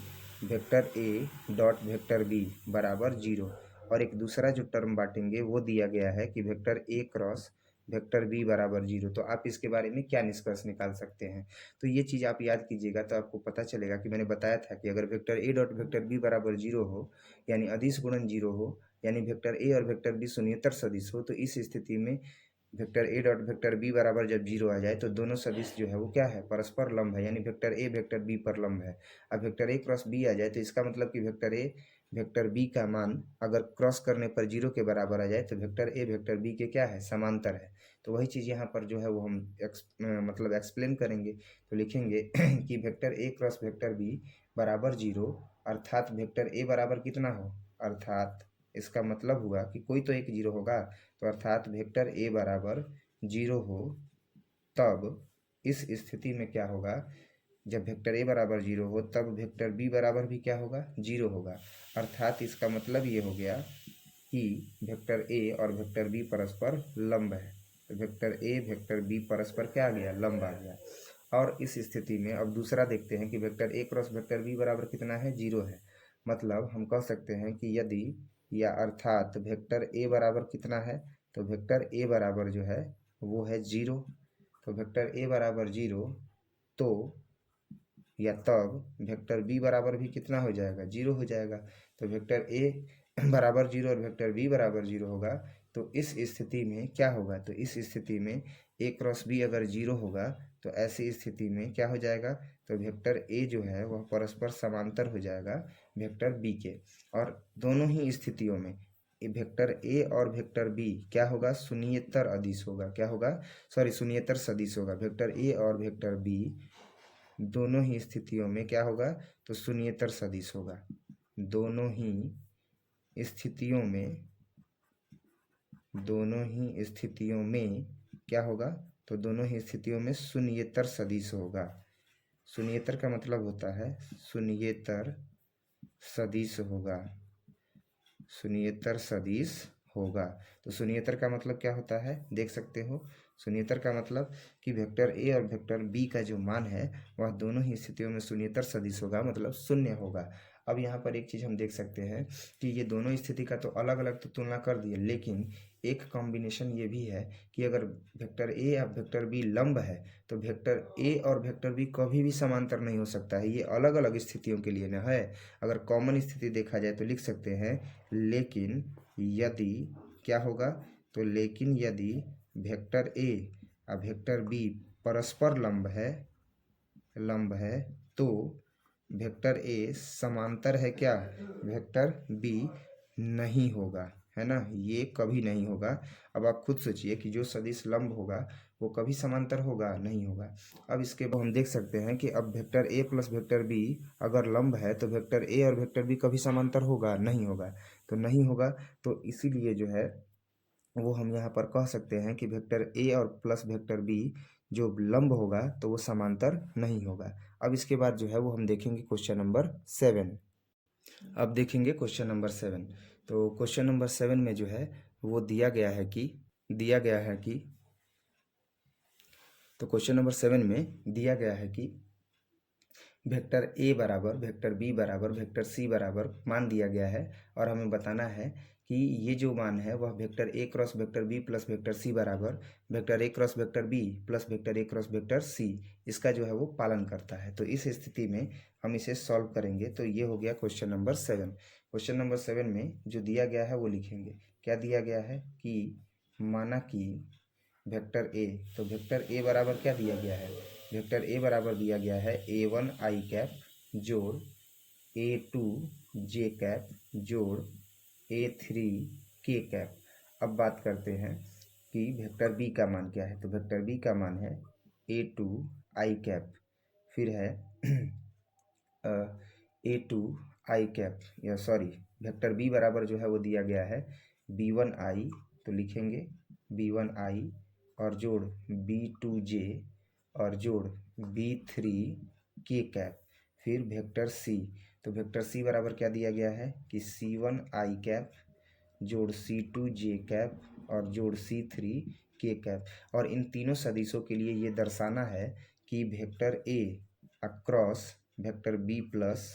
vector A dot vector B बराबर 0, और एक दूसरा जो टर्म बांटेंगे वो दिया गया है कि vector A cross vector B बराबर 0। तो आप इसके बारे में क्या निष्कर्ष निकाल सकते हैं। तो ये चीज़ आप याद कीजिएगा, तो आपको पता चलेगा कि मैंने बताया था कि अगर vector A dot vector B बराबर 0 हो, यानी अदिश गुणन 0 हो, यानी वेक्टर ए और वेक्टर बी शून्येतर सदिश हो, तो इस स्थिति में vector A dot vector B बराबर जब 0 आ जाए तो दोनों सदिश जो है वो क्या है परस्पर लंब है, यानी वेक्टर ए वेक्टर बी पर लंब है। अब वेक्टर ए क्रॉस बी आ जाए तो इसका मतलब कि वेक्टर ए वेक्टर बी का मान अगर क्रॉस करने पर 0 के बराबर आ जाए तो वेक्टर ए वेक्टर बी के क्या है समांतर है। तो वही चीज़ यहाँ पर जो है वो हम मतलब एक्सप्लेन करेंगे। तो लिखेंगे कि vector A cross vector B बराबर 0, अर्थात वेक्टर ए बराबर कितना हो, अर्थात इसका मतलब हुआ कि कोई तो एक 0 होगा, तो अर्थात वेक्टर ए बराबर 0 हो, तब इस स्थिति में क्या होगा, जब वेक्टर ए बराबर 0 हो तब वेक्टर बी बराबर भी क्या होगा 0 होगा। अर्थात इसका मतलब ये हो गया कि वेक्टर ए और वेक्टर बी परस्पर लंब है। तो वेक्टर ए वेक्टर बी परस्पर क्या आ गया लंब आ गया। और इस स्थिति में अब दूसरा देखते हैं कि vector A cross vector B बराबर कितना है 0 है। मतलब हम कह सकते हैं कि यदि या अर्थात वेक्टर ए बराबर कितना है, तो वेक्टर ए बराबर जो है वो है 0। तो वेक्टर ए बराबर 0, तो या तब वेक्टर बी बराबर भी कितना हो जाएगा 0 हो जाएगा। तो वेक्टर ए बराबर 0 और वेक्टर बी बराबर 0 होगा। तो इस स्थिति में क्या होगा, तो इस स्थिति में ए क्रॉस बी अगर 0 होगा तो ऐसी स्थिति में क्या हो जाएगा, तो वेक्टर ए जो है वह परस्पर समांतर हो जाएगा वेक्टर बी के। और दोनों ही स्थितियों में वेक्टर ए और वेक्टर बी क्या होगा शून्येतर अदिश होगा, क्या होगा सॉरी शून्येतर सदिश होगा। वेक्टर ए और वेक्टर बी दोनों ही स्थितियों में क्या होगा, तो शून्येतर सदिश होगा। दोनों ही स्थितियों में क्या होगा, तो दोनों ही स्थितियों में शून्येतर सदिश होगा। शून्येतर का मतलब होता है शून्येतर सदिश होगा, शून्येतर सदिश होगा। तो शून्येतर का मतलब क्या होता है देख सकते हो। शून्येतर का मतलब कि वेक्टर ए और वेक्टर बी का जो मान है वह दोनों ही स्थितियों में शून्येतर सदिश होगा, मतलब शून्य होगा। अब यहाँ पर एक चीज़ हम देख सकते हैं कि ये दोनों स्थिति का तो अलग अलग तो तुलना कर दिए, लेकिन एक कॉम्बिनेशन ये भी है कि अगर वेक्टर ए या वेक्टर बी लंब है तो वेक्टर ए और वेक्टर बी कभी भी समांतर नहीं हो सकता है। ये अलग अलग स्थितियों के लिए न है। अगर कॉमन स्थिति देखा जाए तो लिख सकते हैं लेकिन यदि क्या होगा, तो लेकिन यदि वेक्टर ए और वेक्टर बी परस्पर लंब है तो वेक्टर ए समांतर है क्या वेक्टर बी नहीं होगा, है ना, ये कभी नहीं होगा। अब आप खुद सोचिए कि जो सदिश लंब होगा वो कभी समांतर होगा नहीं होगा। अब इसके बाद हम देख सकते हैं कि अब vector A plus vector B अगर लंब है तो वेक्टर ए और वेक्टर बी कभी समांतर होगा नहीं होगा। तो नहीं होगा, तो इसीलिए जो है वो हम यहाँ पर कह सकते हैं कि वेक्टर ए और प्लस वेक्टर बी जो लंब होगा तो वो समांतर नहीं होगा। अब इसके बाद जो है वो हम देखेंगे क्वेश्चन नंबर 7। अब देखेंगे क्वेश्चन नंबर 7। तो क्वेश्चन नंबर 7 में जो है वो दिया गया है कि तो क्वेश्चन नंबर 7 में दिया गया है कि वेक्टर ए बराबर वेक्टर बी बराबर वेक्टर सी बराबर मान दिया गया है, और हमें बताना है कि ये जो मान है वह vector A cross vector B plus vector C बराबर vector A cross vector B plus vector A cross vector C इसका जो है वो पालन करता है। तो इस स्थिति में हम इसे सॉल्व करेंगे। तो ये हो गया क्वेश्चन नंबर 7। क्वेश्चन नंबर 7 में जो दिया गया है वो लिखेंगे। क्या दिया गया है कि माना कि वेक्टर ए, तो वेक्टर ए बराबर क्या दिया गया है, वेक्टर ए बराबर दिया गया है a1 आई कैप जोड़ a2 जे कैप जोड़ a3 के कैप। अब बात करते हैं कि वेक्टर बी का मान क्या है। तो वेक्टर बी का मान है a2 आई कैप, फिर है a2 आई कैप, या सॉरी वेक्टर बी बराबर जो है वो दिया गया है b1 आई, तो लिखेंगे b1 आई और जोड़ b2 जे और जोड़ b3 के कैप, फिर वेक्टर सी। तो वेक्टर सी बराबर क्या दिया गया है कि c1 आई कैप जोड़ c2 जे कैप और जोड़ c3 के कैप। और इन तीनों सदिशों के लिए ये दर्शाना है कि vector A across vector B plus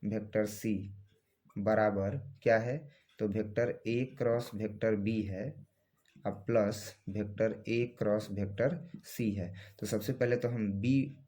vector C बराबर क्या है, तो vector A cross vector B है अब plus vector A cross vector C है। तो सबसे पहले तो हम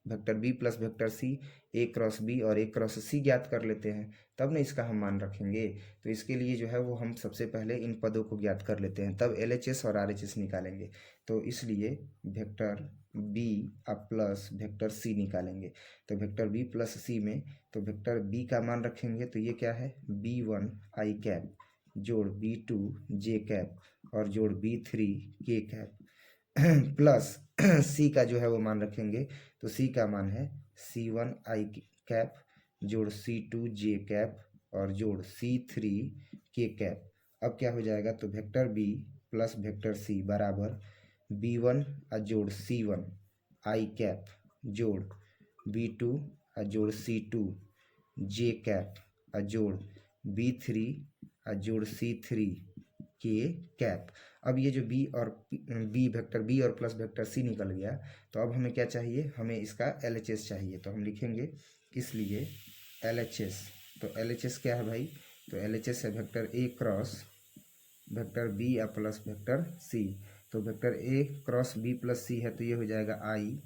vector B plus vector C A cross B और ए क्रॉस सी ज्ञात कर लेते हैं, तब ना इसका हम मान रखेंगे। तो इसके लिए जो है वो हम सबसे पहले इन पदों को ज्ञात कर लेते हैं, तब LHS और RHS निकालेंगे। तो इसलिए वेक्टर बी अब प्लस वेक्टर सी निकालेंगे। तो वेक्टर बी प्लस सी में तो वेक्टर बी का मान रखेंगे, तो ये क्या है b1 आई कैप जोड़ b2 जे कैप और जोड़ b3 के कैप प्लस सी का जो है वो मान रखेंगे। तो सी का मान है c1 आई कैप जोड़ c2 जे कैप और जोड़ c3 के कैप। अब क्या हो जाएगा, तो vector B plus vector C बराबर b1 जोड़ c1 आई कैप जोड़ b2 जोड़ c2 जे कैप जोड़ b3 जोड़ c3 के कैप। अब ये जो बी वेक्टर बी और प्लस वेक्टर सी निकल गया, तो अब हमें क्या चाहिए, हमें इसका LHS चाहिए। तो हम लिखेंगे इसलिए LHS। तो LHS क्या है भाई, तो LHS है vector A cross vector B या प्लस वेक्टर सी। तो vector A cross B plus C है, तो ये हो जाएगा आई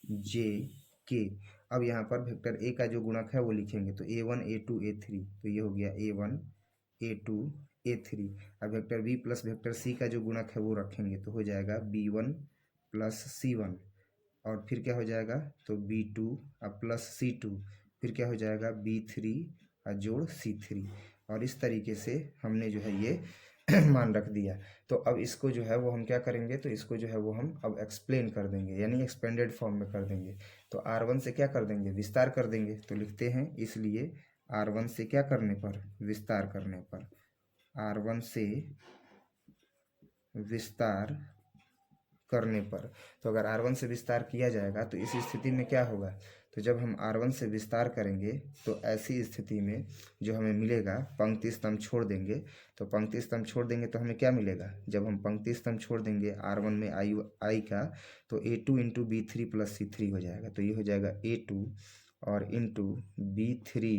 जे के। अब यहाँ पर वेक्टर ए का जो गुणक है वो लिखेंगे, तो a1 a2 a3, तो ये हो गया a1 a2 a3। अब vector B plus vector C का जो गुणक है वो रखेंगे, तो हो जाएगा b1 प्लस c1 और फिर क्या हो जाएगा, तो b2 प्लस c2, फिर क्या हो जाएगा b3 जोड़ c3। और इस तरीके से हमने जो है ये मान रख दिया। तो अब इसको जो है वो हम क्या करेंगे, तो इसको जो है वो हम अब एक्सप्लेन कर देंगे, यानी एक्सपेंडेड फॉर्म में कर देंगे। तो R1 से क्या कर देंगे, विस्तार कर देंगे। तो लिखते हैं इसलिए R1 से क्या करने पर, विस्तार करने पर, R1 से विस्तार करने पर। तो अगर R1 से विस्तार किया जाएगा तो इस स्थिति में क्या होगा, तो जब हम R1 से विस्तार करेंगे तो ऐसी स्थिति में जो हमें मिलेगा, पंक्ति स्तंभ छोड़ देंगे। तो पंक्ति स्तंभ छोड़ देंगे तो हमें क्या मिलेगा, जब हम पंक्ति स्तंभ छोड़ देंगे R1 में आई का, तो a2 into b3 plus c3 हो जाएगा। तो ये हो जाएगा a2 और इंटू b3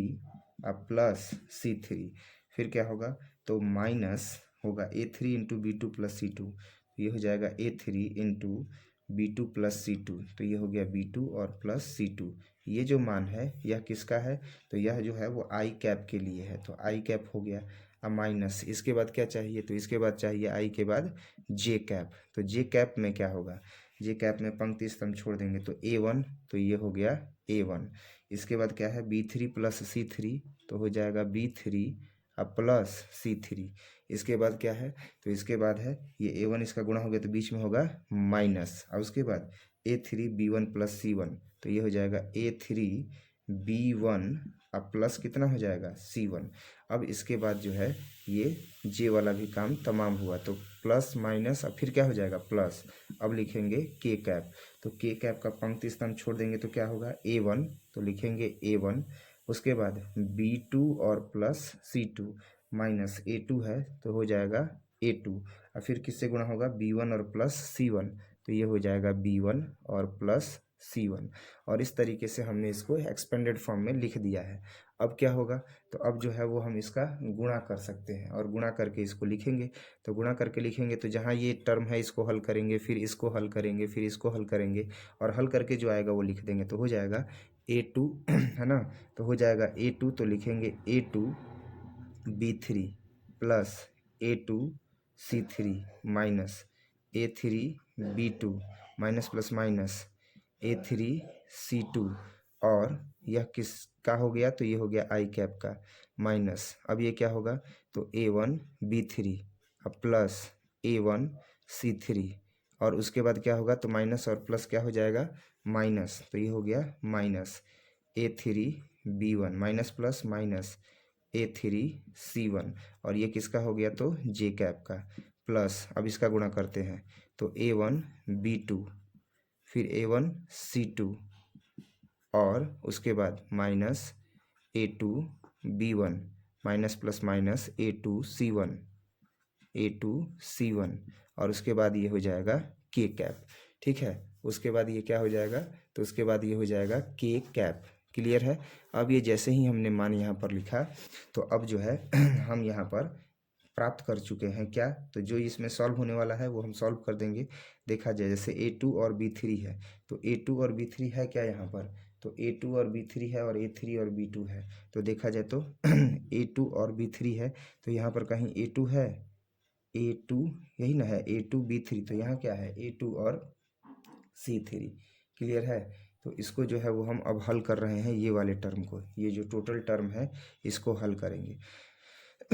प्लस c3, फिर क्या होगा, तो माइनस होगा a3 into b2 plus c2, ये हो जाएगा a3 into b2 plus c2, तो ये हो गया b2 और प्लस c2। ये जो मान है यह किसका है, तो यह जो है वो आई कैप के लिए है। तो आई कैप हो गया। अब माइनस इसके बाद क्या चाहिए, तो इसके बाद चाहिए आई के बाद जे कैप। तो जे कैप में क्या होगा, जे कैप में पंक्ति स्तंभ छोड़ देंगे तो a1, तो ये हो गया a1। इसके बाद क्या है b3 प्लस c3, तो हो जाएगा b3 अब प्लस C3। इसके बाद क्या है, तो इसके बाद है ये A1 इसका गुणा हो गया तो बीच में होगा माइनस, और उसके बाद A3B1 प्लस C1, तो ये हो जाएगा A3B1 अब प्लस कितना हो जाएगा C1। अब इसके बाद जो है ये J वाला भी काम तमाम हुआ, तो प्लस माइनस अब फिर क्या हो जाएगा प्लस। अब लिखेंगे K कैप, तो K कैप का पंक्ति स्तंभ छोड़ देंगे तो क्या होगा A1, तो लिखेंगे A1। उसके बाद B2 और प्लस C2 माइनस A2 है तो हो जाएगा A2, और फिर किससे गुणा होगा B1 और प्लस C1, तो ये हो जाएगा B1 और प्लस C1। और इस तरीके से हमने इसको एक्सपेंडेड फॉर्म में लिख दिया है। अब क्या होगा, तो अब जो है वो हम इसका गुणा कर सकते हैं और गुणा करके इसको लिखेंगे। तो गुणा करके लिखेंगे तो जहाँ ये टर्म है इसको हल करेंगे, फिर इसको हल करेंगे, फिर इसको हल करेंगे, और हल करके जो आएगा वो लिख देंगे, तो हो जाएगा A2 है ना, तो हो जाएगा A2, तो लिखेंगे A2B3 plus A2C3 minus A3B2 minus plus minus A3C2, और यह किसका हो गया, तो ये हो गया आई कैप का माइनस। अब ये क्या होगा, तो A1B3 अब प्लस A1C3, और उसके बाद क्या होगा, तो माइनस और प्लस क्या हो जाएगा माइनस, तो ये हो गया minus A3B1 minus plus minus A3C1, और ये किसका हो गया, तो J कैप का प्लस। अब इसका गुणा करते हैं तो A1B2 फिर A1C2, और उसके बाद minus A2B1 minus plus minus A2C1 और उसके बाद ये हो जाएगा K कैप। ठीक है, उसके बाद ये क्या हो जाएगा, तो उसके बाद ये हो जाएगा K कैप। क्लियर है। अब ये जैसे ही हमने मान यहाँ पर लिखा, तो अब जो है हम यहाँ पर प्राप्त कर चुके हैं क्या, तो जो इसमें सॉल्व होने वाला है वो हम सॉल्व कर देंगे। देखा जाए जैसे A2 और B3 है, तो A2 और B3 है क्या यहाँ पर, तो A2 और B3 है, और A3 और B2 है। तो देखा जाए तो A2 और B3 है, तो यहाँ पर कहीं A2 है, A2 यही ना है, A2B3, तो यहाँ क्या है A2 और C3। क्लियर है। तो इसको जो है वो हम अब हल कर रहे हैं, ये वाले टर्म को, ये जो टोटल टर्म है इसको हल करेंगे।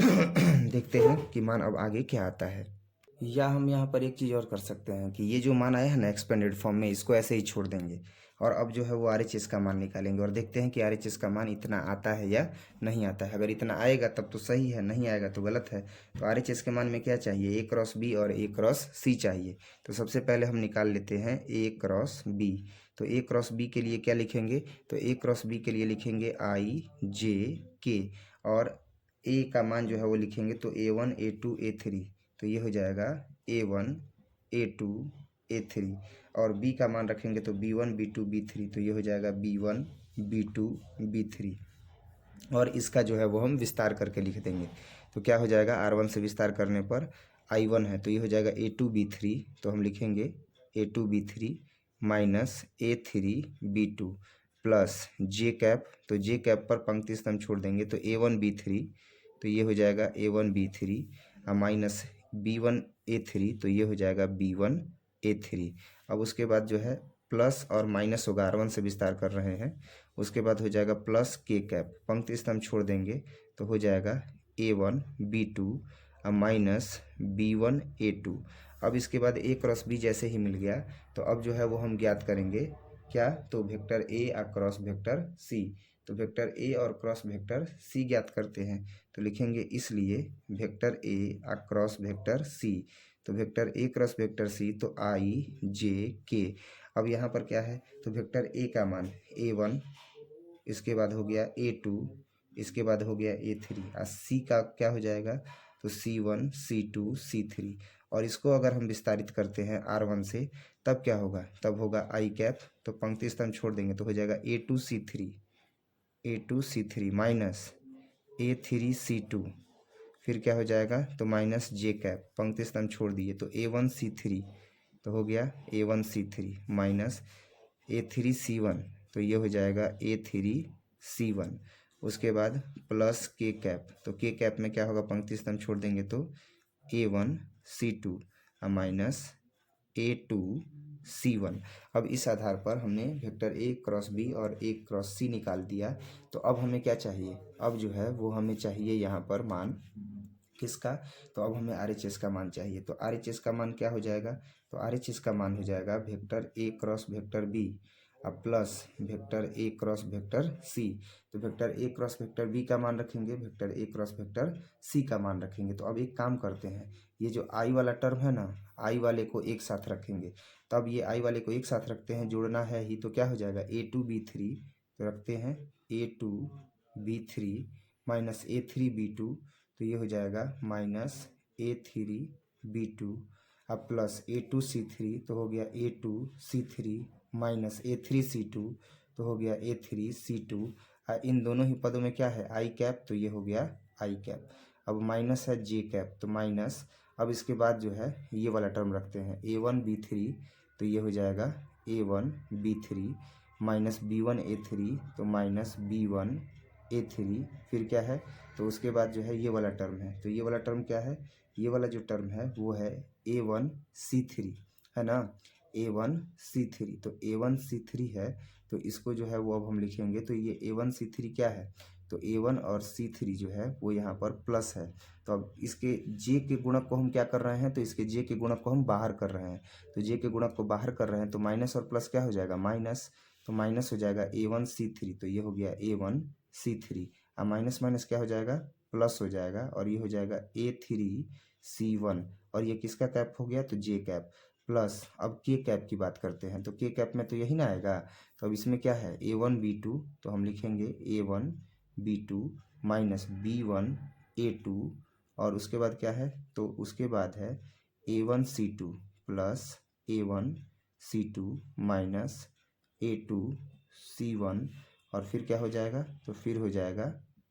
देखते हैं कि मान अब आगे क्या आता है। या हम यहाँ पर एक चीज़ और कर सकते हैं कि ये जो मान आया है ना एक्सपेंडेड फॉर्म में, इसको ऐसे ही छोड़ देंगे, और अब जो है वो RHS का मान निकालेंगे और देखते हैं कि RHS का मान इतना आता है या नहीं आता है। अगर इतना आएगा तब तो सही है, नहीं आएगा तो गलत है। तो RHS के मान में क्या चाहिए, A क्रॉस B और A क्रॉस C चाहिए। तो सबसे पहले हम निकाल लेते हैं A क्रॉस B। तो A क्रॉस B के लिए क्या लिखेंगे, तो A क्रॉस B के लिए लिखेंगे IJK, और A का मान जो है वो लिखेंगे तो A1 A2 A3, तो ये हो जाएगा A1 A2 A3, और B का मान रखेंगे तो B1 B2 B3, तो ये हो जाएगा B1 B2 B3, और इसका जो है वो हम विस्तार करके लिख देंगे। तो क्या हो जाएगा, R1 से विस्तार करने पर I1 है, तो ये हो जाएगा A2 B3, तो हम लिखेंगे A2 B3 minus A3B2 plus J cap, तो J कैप पर पंक्ति स्तंभ छोड़ देंगे तो A1 B3, तो ये हो जाएगा A1 B3 minus B1 A3, तो ये हो जाएगा B1 A3। अब उसके बाद जो है प्लस और माइनस होगा, R1 से विस्तार कर रहे हैं। उसके बाद हो जाएगा प्लस K कैप, पंक्ति स्तंभ छोड़ देंगे तो हो जाएगा A1 B2 minus B1 A2। अब इसके बाद A क्रॉस B जैसे ही मिल गया, तो अब जो है वो हम ज्ञात करेंगे क्या, तो vector A cross vector C। तो वेक्टर A और क्रॉस वेक्टर C ज्ञात करते हैं, तो लिखेंगे इसलिए vector A cross vector C। तो vector A cross vector C, तो IJK। अब यहाँ पर क्या है, तो वेक्टर A का मान A1, इसके बाद हो गया A2, इसके बाद हो गया A3, और C का क्या हो जाएगा, तो C1 C2 C3, और इसको अगर हम विस्तारित करते हैं R1 से, तब क्या होगा, तब होगा I कैप, तो पंक्ति स्तंभ छोड़ देंगे तो हो जाएगा A2C3 माइनस A3C2, फिर क्या हो जाएगा, तो माइनस J कैप, पंक्ति स्तंभ छोड़ दिए तो A1C3, तो हो गया A1C3 माइनस A3C1, तो ये हो जाएगा A3C1। उसके बाद प्लस K कैप, तो K कैप में क्या होगा, पंक्ति स्तंभ छोड़ देंगे तो A1C2 माइनस A2 C1। अब इस आधार पर हमने वेक्टर A क्रॉस B और A क्रॉस C निकाल दिया। तो अब हमें क्या चाहिए, अब जो है वो हमें चाहिए यहाँ पर मान किसका, तो अब हमें RHS का मान चाहिए। तो RHS का मान क्या हो जाएगा, तो RHS का मान हो जाएगा vector A cross vector B अब plus vector A cross vector C। तो vector A cross vector B का मान रखेंगे, vector A cross vector C का मान रखेंगे। तो अब एक काम करते हैं, ये जो I वाला टर्म है ना, I वाले को एक साथ रखेंगे। तो अब ये I वाले को एक साथ रखते हैं, जोड़ना है ही, तो क्या हो जाएगा A2B3, तो रखते हैं A2B3 माइनस A3B2, तो ये हो जाएगा माइनस A3B2 अब प्लस A2C3, तो हो गया A2C3 माइनस A3C2, तो हो गया A3C2। इन दोनों ही पदों में क्या है, आई कैप, तो ये हो गया आई कैप। अब माइनस है जे कैप, तो माइनस, अब इसके बाद जो है ये वाला टर्म रखते हैं A1B3, तो ये हो जाएगा A1B3 माइनस B1A3, तो माइनस B1A3। फिर क्या है, तो उसके बाद जो है ये वाला टर्म है, तो ये वाला टर्म क्या है, ये वाला जो टर्म है वो है A1C3, है ना, A1C3। तो A1C3 है, तो इसको जो है वो अब हम लिखेंगे, तो ये A1C3 क्या है, तो A1 और C3 जो है वो यहाँ पर प्लस है। तो अब इसके J के गुणक को हम क्या कर रहे हैं, तो इसके J के गुणक को हम बाहर कर रहे हैं। तो J के गुणक को बाहर कर रहे हैं, तो माइनस और प्लस क्या हो जाएगा, माइनस, तो माइनस हो जाएगा A1C3, तो ये हो गया A1C3। अब माइनस माइनस क्या हो जाएगा, प्लस हो जाएगा, और ये हो जाएगा A3C1, और ये किसका कैप हो गया, तो J कैप प्लस। अब के कैप की बात करते हैं, तो के कैप में तो यही ना आएगा। तो अब इसमें क्या है A1B2, तो हम लिखेंगे A1B2 माइनस B1A2, और उसके बाद क्या है, तो उसके बाद है A1C2 plus A1C2 minus A2C1, और फिर क्या हो जाएगा, तो फिर हो जाएगा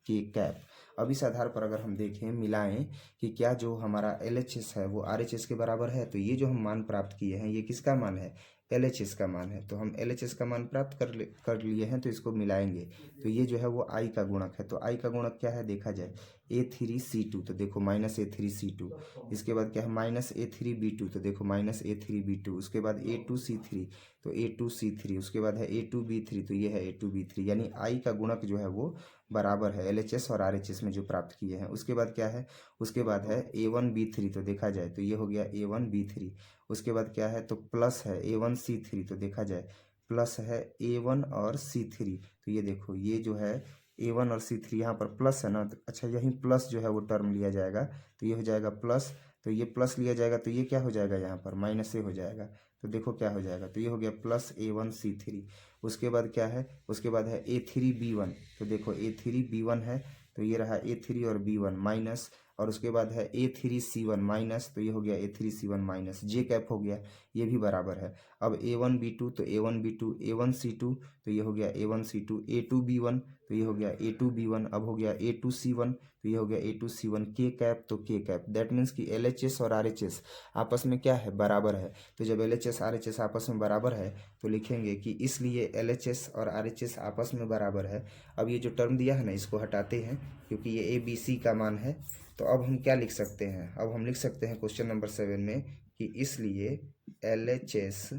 के कैप। अब इस आधार पर अगर हम देखें, मिलाएं कि क्या जो हमारा LHS है वो RHS के बराबर है, तो ये जो हम मान प्राप्त किए हैं ये किसका मान है, LHS का मान है। तो हम LHS का मान प्राप्त कर लिए हैं, तो इसको मिलाएंगे, तो ये जो है वो I का गुणक है। तो I का गुणक क्या है, देखा जाए A3C2, तो देखो माइनस A3C2। इसके बाद क्या है, माइनस A3B2, तो देखो माइनस A3B2। उसके बाद A2C3, तो A2C3। उसके बाद है A2B3, तो ये है A2B3। यानी I का गुणक जो है वो बराबर है LHS और RHS में जो प्राप्त किए हैं। उसके बाद क्या है, उसके बाद है A1B3, तो देखा जाए तो ये हो गया A1B3। उसके बाद क्या है, तो प्लस है A1C3, तो देखा जाए प्लस है A1 और C3। तो ये देखो ये जो है A1 और C3 यहाँ पर प्लस है ना, तो अच्छा यहीं प्लस जो है वो टर्म लिया जाएगा, तो ये हो जाएगा प्लस। तो ये प्लस लिया जाएगा, तो ये क्या हो जाएगा, यहाँ पर माइनस ए हो जाएगा। तो देखो क्या हो जाएगा, तो ये हो गया प्लस A1C3। उसके बाद क्या है, उसके बाद है A3B1, तो देखो A3B1 है, तो ये रहा A3 और B1 माइनस, और उसके बाद है A3C1 माइनस, तो ये हो गया A3C1 माइनस, जे कैप हो गया, ये भी बराबर है। अब A1B2, तो A1B2 A1C2, तो ये हो गया A1C2, A2B1, तो ये हो गया A2B1। अब हो गया A2C1, तो ये हो गया A2C1, के कैप, तो के कैप। दैट मीन्स कि LHS और RHS आपस में क्या है, बराबर है। तो जब LHS RHS आपस में बराबर है, तो लिखेंगे कि इसलिए LHS और RHS आपस में बराबर है। अब ये जो टर्म दिया है ना, इसको हटाते हैं, क्योंकि ये ABC का मान है। तो अब हम क्या लिख सकते हैं, अब हम लिख सकते हैं क्वेश्चन नंबर 7 में कि इसलिए LHS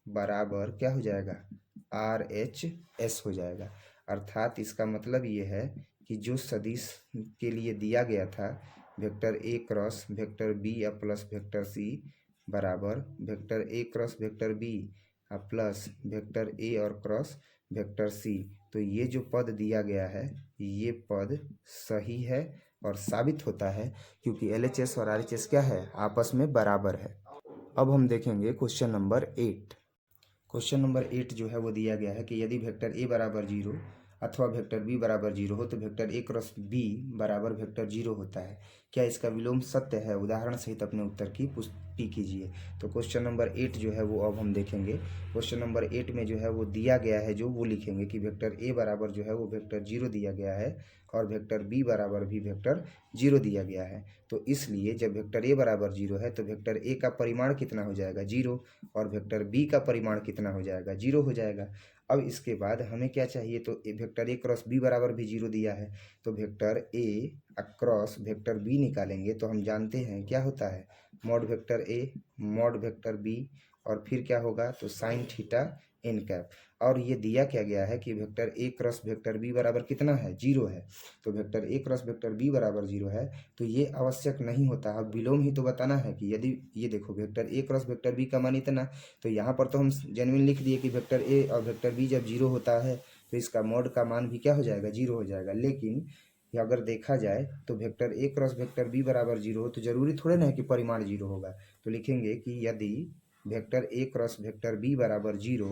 बराबर क्या हो जाएगा, RHS हो जाएगा। अर्थात इसका मतलब ये है कि जो सदिश के लिए दिया गया था vector A cross vector B या प्लस वेक्टर C बराबर vector A cross vector B plus vector A और क्रॉस वेक्टर C, तो ये जो पद दिया गया है ये पद सही है और साबित होता है, क्योंकि LHS और RHS क्या है, आपस में बराबर है। अब हम देखेंगे क्वेश्चन नंबर 8। क्वेश्चन नंबर 8 जो है वो दिया गया है कि यदि वेक्टर A बराबर 0 अथवा वेक्टर B बराबर 0 हो, तो वेक्टर A क्रॉस B बराबर वेक्टर 0 होता है। क्या इसका विलोम सत्य है, उदाहरण सहित अपने उत्तर की पुष्टि कीजिए। तो क्वेश्चन नंबर 8 जो है वो अब हम देखेंगे। क्वेश्चन नंबर 8 में जो है वो दिया गया है, जो वो लिखेंगे कि वेक्टर A बराबर जो है वो वेक्टर 0 दिया गया है, और वेक्टर B बराबर भी वेक्टर 0 दिया गया है। तो इसलिए जब वेक्टर A बराबर 0 है, तो वेक्टर A का परिमाण कितना हो जाएगा, 0, और वेक्टर B का परिमाण कितना हो जाएगा, 0 हो जाएगा। अब इसके बाद हमें क्या चाहिए, तो वेक्टर A क्रॉस B बराबर भी 0 दिया है, तो vector A cross vector B निकालेंगे, तो हम जानते हैं क्या होता है, mod vector A mod vector B और फिर क्या होगा, तो साइन थीटा एन कैप। और ये दिया क्या गया है कि vector A cross vector B बराबर कितना है, 0 है। तो vector A cross vector B बराबर 0 है, तो ये आवश्यक नहीं होता। अब विलोम ही तो बताना है कि यदि ये देखो vector A cross vector B का मान इतना, तो यहाँ पर तो हम जेन्युइन लिख दिए कि वेक्टर ए और वेक्टर बी जब 0 होता है तो इसका मॉड का मान भी क्या हो जाएगा, 0 हो जाएगा। लेकिन ये अगर देखा जाए तो vector A cross vector B बराबर 0 हो तो जरूरी थोड़े ना है कि परिमाण 0 होगा। तो लिखेंगे कि यदि vector A cross vector B बराबर 0,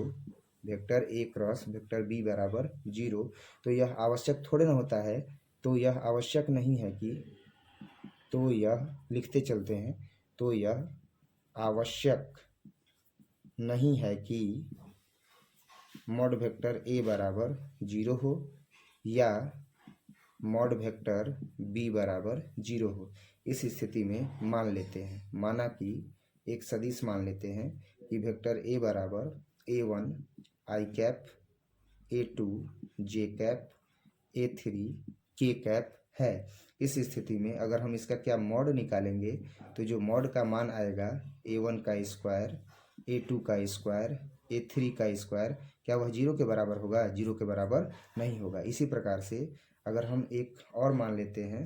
vector A cross vector B बराबर 0, तो यह आवश्यक थोड़े ना होता है, तो यह आवश्यक नहीं है कि, तो यह लिखते चलते हैं, तो यह आवश्यक नहीं है कि मॉड वेक्टर ए बराबर 0 हो या मॉड वेक्टर बी बराबर 0 हो। इस स्थिति में मान लेते हैं, माना कि एक सदिश मान लेते हैं कि वेक्टर ए बराबर a1 आई कैप, a2 जे कैप, a3 के कैप है। इस स्थिति में अगर हम इसका क्या मॉड निकालेंगे, तो जो मॉड का मान आएगा a1 का स्क्वायर, a2 का स्क्वायर, a3 का स्क्वायर, क्या वह 0 के बराबर होगा, 0 के बराबर नहीं होगा। इसी प्रकार से अगर हम एक और मान लेते हैं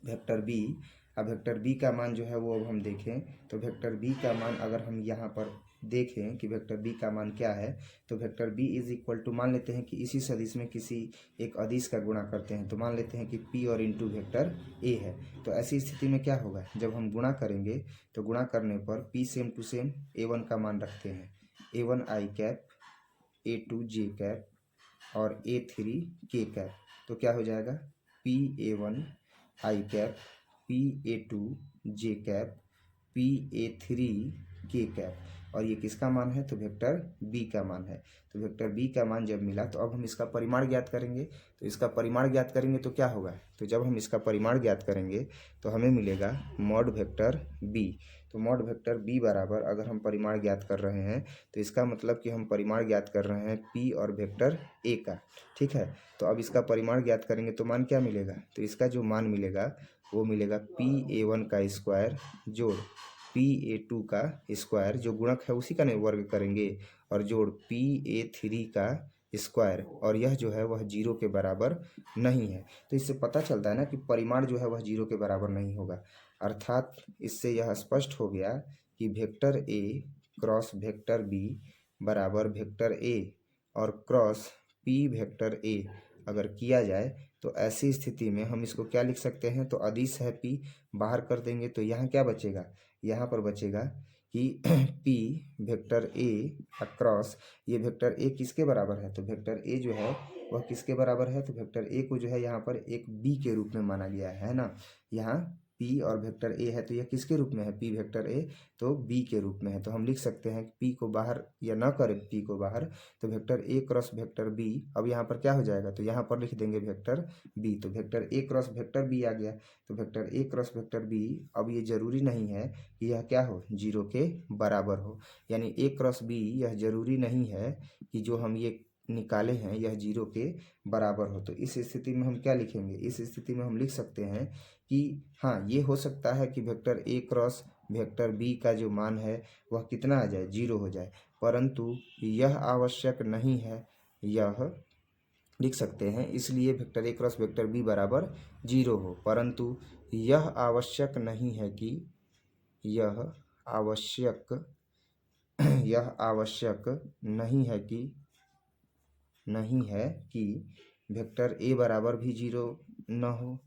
वेक्टर बी, अब वेक्टर बी का मान जो है वो अब हम देखें तो वेक्टर बी का मान अगर हम यहाँ पर देखें कि वेक्टर बी का मान क्या है, तो vector B is equal to मान लेते हैं कि इसी सदिश में किसी एक अदिश का गुणा करते हैं, तो मान लेते हैं कि पी और इंटू वेक्टर ए है। तो ऐसी स्थिति में क्या होगा, जब हम गुणा करेंगे तो गुणा करने पर P same to same a1 का मान रखते हैं, a1 आई कैप, a2 जे कैप और a3 के कैप। तो क्या हो जाएगा, पी a1 आई कैप, पी a2 जे कैप, पी a3 के कैप। और ये किसका मान है, तो वेक्टर बी का मान है। तो वेक्टर बी का मान जब मिला तो अब हम इसका परिमाण ज्ञात करेंगे। तो इसका परिमाण ज्ञात करेंगे तो क्या होगा, तो जब हम इसका परिमाण ज्ञात करेंगे तो हमें मिलेगा मॉड वेक्टर बी। तो मॉड वेक्टर बी बराबर अगर हम परिमाण ज्ञात कर रहे हैं तो इसका मतलब कि हम परिमाण ज्ञात कर रहे हैं पी और वेक्टर ए का, ठीक है। तो अब इसका परिमाण ज्ञात करेंगे तो मान क्या मिलेगा, तो इसका जो मान मिलेगा वो मिलेगा पी a1 का स्क्वायर जोड़ पी a2 का स्क्वायर, जो गुणक है उसी का नहीं वर्ग करेंगे, और जोड़ पी a3 का स्क्वायर, और यह जो है वह 0 के बराबर नहीं है। तो इससे पता चलता है ना कि परिमाण जो है वह 0 के बराबर नहीं होगा। अर्थात इससे यह स्पष्ट हो गया कि vector A cross vector B बराबर वेक्टर ए और क्रॉस पी वेक्टर ए अगर किया जाए तो ऐसी स्थिति में हम इसको क्या लिख सकते हैं, तो अदिश है पी, बाहर कर देंगे तो यहाँ क्या बचेगा, यहाँ पर बचेगा कि पी वेक्टर ए अक्रॉस, ये वेक्टर ए किसके बराबर है, तो वेक्टर ए जो है वह किसके बराबर है, तो वेक्टर ए को जो है यहाँ पर एक बी के रूप में माना गया है ना। यहाँ पी और वेक्टर ए है तो यह किसके रूप में है, पी वेक्टर ए, तो बी के रूप में है। तो हम लिख सकते हैं कि पी को बाहर या ना करें पी को बाहर, तो vector A cross vector B, अब यहाँ पर क्या हो जाएगा, तो यहाँ पर लिख देंगे वेक्टर बी। तो vector A cross vector B आ गया। तो vector A cross vector B, अब ये जरूरी नहीं है कि यह क्या हो, 0 के बराबर हो, यानी ए क्रॉस बी यह जरूरी नहीं है कि जो हम ये निकाले हैं यह 0 के बराबर हो। तो इस स्थिति में हम क्या लिखेंगे, इस स्थिति में हम लिख सकते हैं कि हाँ, ये हो सकता है कि vector A cross vector B का जो मान है वह कितना आ जाए, 0 हो जाए, परंतु यह आवश्यक नहीं है, यह लिख सकते हैं इसलिए vector A cross vector B बराबर 0 हो, परंतु यह आवश्यक नहीं है कि, यह आवश्यक यह आवश्यक नहीं है कि वेक्टर ए बराबर भी 0 न हो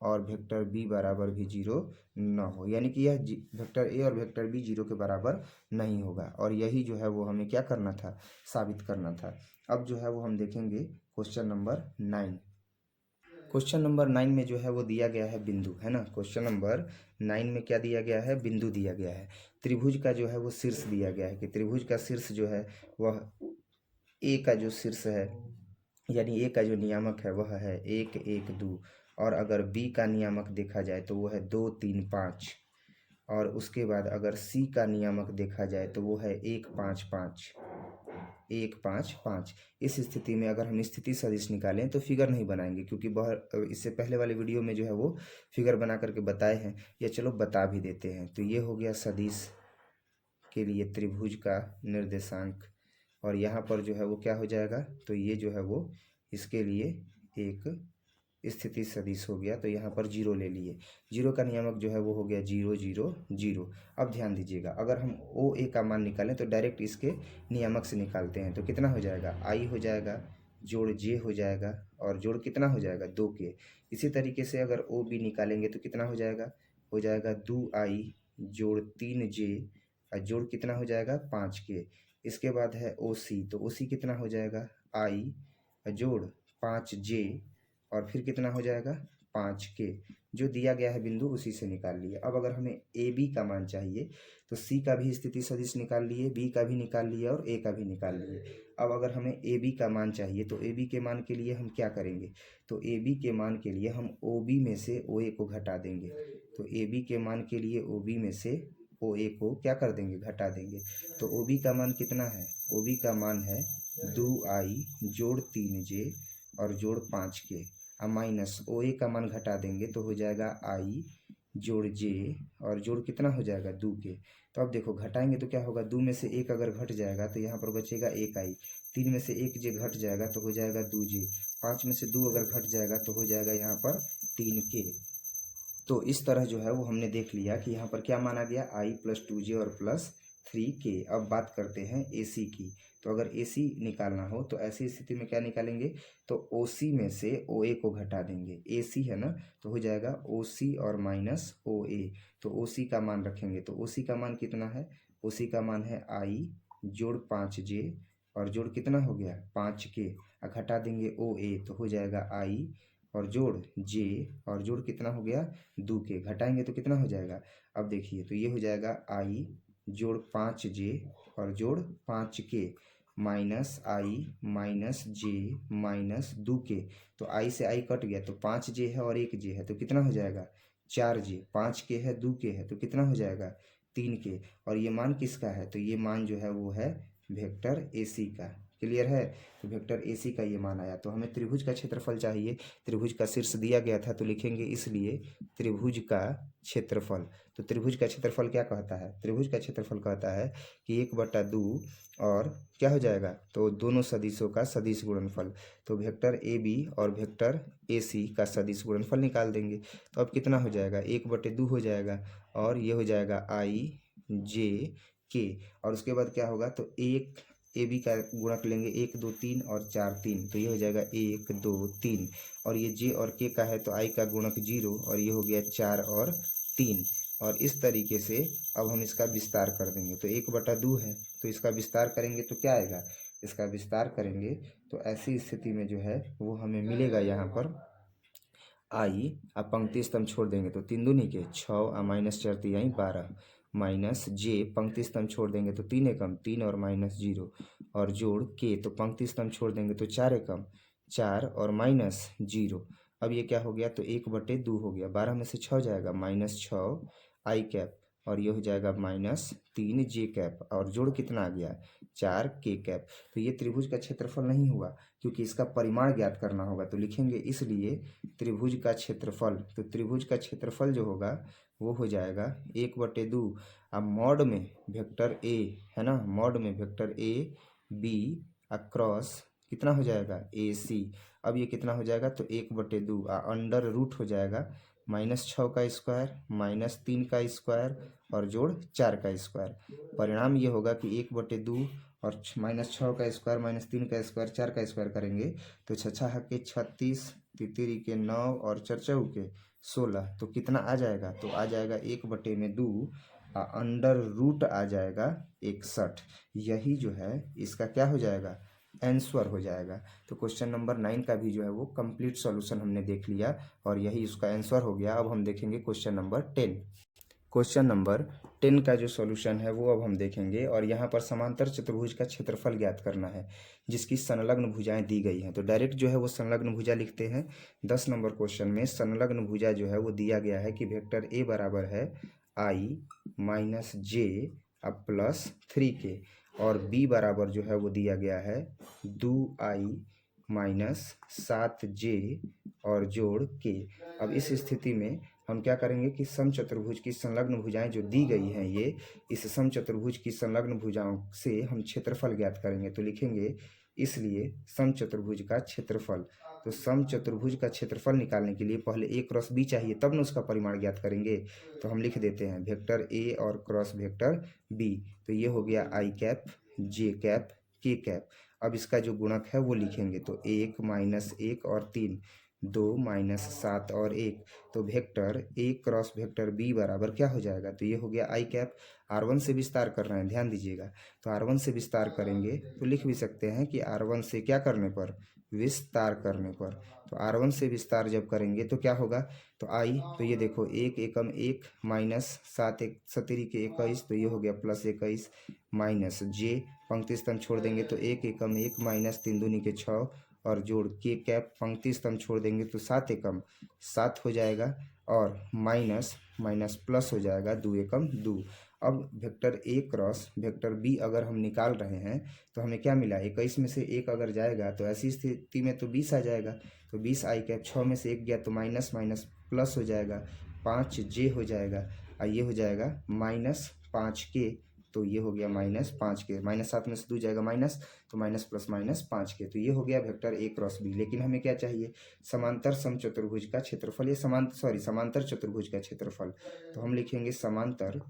और वेक्टर बी बराबर भी 0 न हो, यानी कि यह वेक्टर ए और वेक्टर बी 0 के बराबर नहीं होगा। और यही जो है वो हमें क्या करना था, साबित करना था। अब जो है वो हम देखेंगे क्वेश्चन नंबर 9। क्वेश्चन नंबर 9 में जो है वो दिया गया है बिंदु, है ना। क्वेश्चन नंबर 9 में क्या दिया गया है, बिंदु दिया गया है। त्रिभुज का जो है वो शीर्ष दिया गया है कि त्रिभुज का शीर्ष जो है वह ए का जो शीर्ष है, यानी ए का जो नियामक है वह है 1 1 2, और अगर बी का नियामक देखा जाए तो वो है 2 3 5, और उसके बाद अगर सी का नियामक देखा जाए तो वो है 1 5 5 1 5 5। इस स्थिति में अगर हम स्थिति सदिश निकालें तो फिगर नहीं बनाएंगे, क्योंकि बहुत इससे पहले वाले वीडियो में जो है वो फिगर बना करके बताए हैं, या चलो बता भी देते हैं। तो ये हो गया सदिश के लिए त्रिभुज का निर्देशांक, और यहाँ पर जो है वो क्या हो जाएगा, तो ये जो है वो इसके लिए एक स्थिति सदिश हो गया। तो यहाँ पर जीरो ले लिए, जीरो का नियामक जो है वो हो गया 0 0 0। अब ध्यान दीजिएगा, अगर हम ओ ए का मान निकालें तो डायरेक्ट इसके नियामक से निकालते हैं। तो कितना हो जाएगा, आई हो जाएगा जोड़ जे हो जाएगा, और जोड़ कितना हो जाएगा 2 के। इसी तरीके से अगर ओ बी निकालेंगे तो कितना हो जाएगा 2 आई जोड़ 3 जे, और जोड़ कितना हो जाएगा 5 के। इसके बाद है ओ सी, तो ओ सी कितना हो जाएगा आई जोड़ 5 जे, और फिर कितना हो जाएगा 5 के। जो दिया गया है बिंदु उसी से निकाल लिए। अब अगर हमें ए बी का मान चाहिए तो सी का भी स्थिति सदिश निकाल लिए, बी का भी निकाल लिए और ए का भी निकाल लिए। अब अगर हमें ए बी का मान चाहिए तो ए बी के मान के लिए हम क्या करेंगे, तो ए बी के मान के लिए हम ओ बी में से ओ ए को घटा देंगे। तो ए बी के मान के लिए ओ बी में से ओ ए को क्या कर देंगे, घटा देंगे। तो ओ बी का मान कितना है, ओ बी का मान है 2 आई जोड़ 3 जे और जोड़ 5 के। अब माइनस ओ ए का मान घटा देंगे तो हो जाएगा आई जोड़ जे और जोड़ कितना हो जाएगा 2 के। तो अब देखो घटाएंगे तो क्या होगा, 2 में से 1 अगर घट जाएगा तो यहाँ पर बचेगा 1 आई, 3 में से 1 जे घट जाएगा तो हो जाएगा 2 जे, 5 में से 2 अगर घट जाएगा तो हो जाएगा यहाँ पर 3 के। तो इस तरह जो है वो हमने देख लिया कि यहाँ पर क्या माना गया, आई प्लस 2 जे और प्लस 3 के। अब बात करते हैं ए सी की। तो अगर ए सी निकालना हो तो ऐसी स्थिति में क्या निकालेंगे, तो ओ सी में से ओ ए को घटा देंगे। ए सी है ना, तो हो जाएगा ओ सी और माइनस ओ ए। तो ओ सी का मान रखेंगे तो ओ सी का मान कितना है, ओ सी का मान है आई जोड़ 5 जे और जोड़ कितना हो गया 5 के, घटा देंगे ओ ए तो हो जाएगा आई और जोड़ जे और जोड़ कितना हो गया 2 के, घटाएंगे तो कितना हो जाएगा। अब देखिए तो ये हो जाएगा आई जोड़ 5 जे और जोड़ 5 के माइनस आई माइनस जे माइनस 2 के। तो आई से आई कट गया तो 5 जे है और 1 जे है तो कितना हो जाएगा 4 जे, 5 के है 2 के है तो कितना हो जाएगा 3 के। और ये मान किसका है, तो ये मान जो है वो है वेक्टर ए सी का। क्लियर है, तो वेक्टर ए सी का ये मान आया। तो हमें त्रिभुज का क्षेत्रफल चाहिए, त्रिभुज का शीर्ष दिया गया था तो लिखेंगे इसलिए त्रिभुज का क्षेत्रफल। तो त्रिभुज का क्षेत्रफल क्या कहता है, त्रिभुज का क्षेत्रफल कहता है कि 1/2 और क्या हो जाएगा, तो दोनों सदिशों का सदिश गुणनफल। तो वेक्टर ए बी और वेक्टर ए सी का सदिश गुणनफल निकाल देंगे। तो अब कितना हो जाएगा 1/2 हो जाएगा और ये हो जाएगा आई जे के। और उसके बाद क्या होगा, तो एक ए बी का गुणक लेंगे 1 2 3 और 4 3, तो ये हो जाएगा 1 2 3। और ये जे और के का है तो आई का गुणक 0 और ये हो गया 4 और 3। और इस तरीके से अब हम इसका विस्तार कर देंगे। तो 1/2 है तो इसका विस्तार करेंगे तो क्या आएगा, इसका विस्तार करेंगे तो ऐसी स्थिति में जो है वो हमें मिलेगा यहाँ पर आई, अब पंक्ति स्तंभ छोड़ देंगे तो 3 दूनी के 6 और माइनस 4 3 12 माइनस जे पंक्ति स्तंभ छोड़ देंगे तो 3 एकम 3 और माइनस 0 और जोड़ के, तो पंक्ति स्तंभ छोड़ देंगे तो 4 एकम 4 और माइनस 0। अब ये क्या हो गया, तो 1/2 हो गया, 12 में से 6 जाएगा -6 आई कैप और ये हो जाएगा -3 जे कैप और जोड़ कितना आ गया 4 के कैप। तो ये त्रिभुज का क्षेत्रफल नहीं हुआ क्योंकि इसका परिमाण ज्ञात करना होगा। तो लिखेंगे इसलिए त्रिभुज का क्षेत्रफल। तो त्रिभुज का क्षेत्रफल जो होगा वो हो जाएगा 1/2। अब मॉड में वेक्टर ए है ना, मॉड में वेक्टर ए बी अक्रॉस कितना हो जाएगा ए सी। अब ये कितना हो जाएगा, तो 1/2 अंडर रूट हो जाएगा -6 का स्क्वायर -3 का स्क्वायर और जोड़ 4 का स्क्वायर। परिणाम ये होगा कि 1/2 और -6 का स्क्वायर -3 का स्क्वायर 4 का स्क्वायर करेंगे तो 6 के 36 तितरी के 9 और 4 के 16। तो कितना आ जाएगा, तो आ जाएगा 1/2 अंडर रूट आ जाएगा 61। यही जो है इसका क्या हो जाएगा आंसर हो जाएगा। तो क्वेश्चन नंबर 9 का भी जो है वो कंप्लीट सॉल्यूशन हमने देख लिया और यही उसका आंसर हो गया। अब हम देखेंगे क्वेश्चन नंबर 10। क्वेश्चन नंबर 10 का जो सॉल्यूशन है वो अब हम देखेंगे और यहाँ पर समांतर चतुर्भुज का क्षेत्रफल ज्ञात करना है जिसकी संलग्न भुजाएं दी गई हैं। तो डायरेक्ट जो है वो संलग्न भुजा लिखते हैं। 10 नंबर क्वेश्चन में संलग्न भुजा जो है वो दिया गया है कि वेक्टर ए बराबर है आई माइनस जे अब प्लस 3 के और बी बराबर जो है वो दिया गया है 2 आई माइनस 7j और जोड़ k। अब इस स्थिति में हम क्या करेंगे कि समचतुर्भुज की संलग्न भुजाएं जो दी गई हैं, ये इस समचतुर्भुज की संलग्न भुजाओं से हम क्षेत्रफल ज्ञात करेंगे। तो लिखेंगे इसलिए समचतुर्भुज का क्षेत्रफल। तो समचतुर्भुज का क्षेत्रफल निकालने के लिए पहले a क्रॉस b चाहिए, तब न उसका परिमाण ज्ञात करेंगे। तो हम लिख देते हैं वेक्टर a और क्रॉस वेक्टर b। तो ये हो गया i cap, j cap, k cap. अब इसका जो गुणक है वो लिखेंगे। तो 1 माइनस 1 और 3, 2 माइनस 7 और 1। तो vector a cross vector b बराबर क्या हो जाएगा? तो ये हो गया i कैप। r1 से विस्तार कर रहे हैं, ध्यान दीजिएगा। तो r1 से विस्तार करेंगे तो लिख भी सकते हैं कि r1 से क्या करने पर? विस्तार करने पर। तो r1 से विस्तार जब करेंगे तो क्या होगा? तो i, तो ये देखो 1 एकम 1 माइनस 7 एक 17 के 21, तो ये हो गया प्लस 21 माइनस j, पंक्ति स्तंभ छोड़ देंगे तो 1 एकम 1 माइनस 3 दूनी के 6 और जोड़ k कैप, पंक्ति स्तंभ छोड़ देंगे तो 7 एकम 7 हो जाएगा और माइनस माइनस प्लस हो जाएगा 2 एकम 2। अब vector a cross vector b अगर हम निकाल रहे हैं तो हमें क्या मिला? 21 में से 1 अगर जाएगा तो ऐसी स्थिति में तो 20 आ जाएगा। तो 20 i कैप, 6 में से 1 गया तो माइनस माइनस प्लस हो जाएगा, 5j हो जाएगा और ये हो जाएगा माइनस 5k। तो ये हो गया माइनस 5k, माइनस 7 में से 2 जाएगा माइनस, तो माइनस प्लस माइनस 5k। तो ये हो गया वेक्टर a क्रॉस b। लेकिन हमें क्या चाहिए? समांतर समचतुर्भुज का क्षेत्रफल, ये समांतर चतुर्भुज का क्षेत्रफल। तो हम लिखेंगे समांतर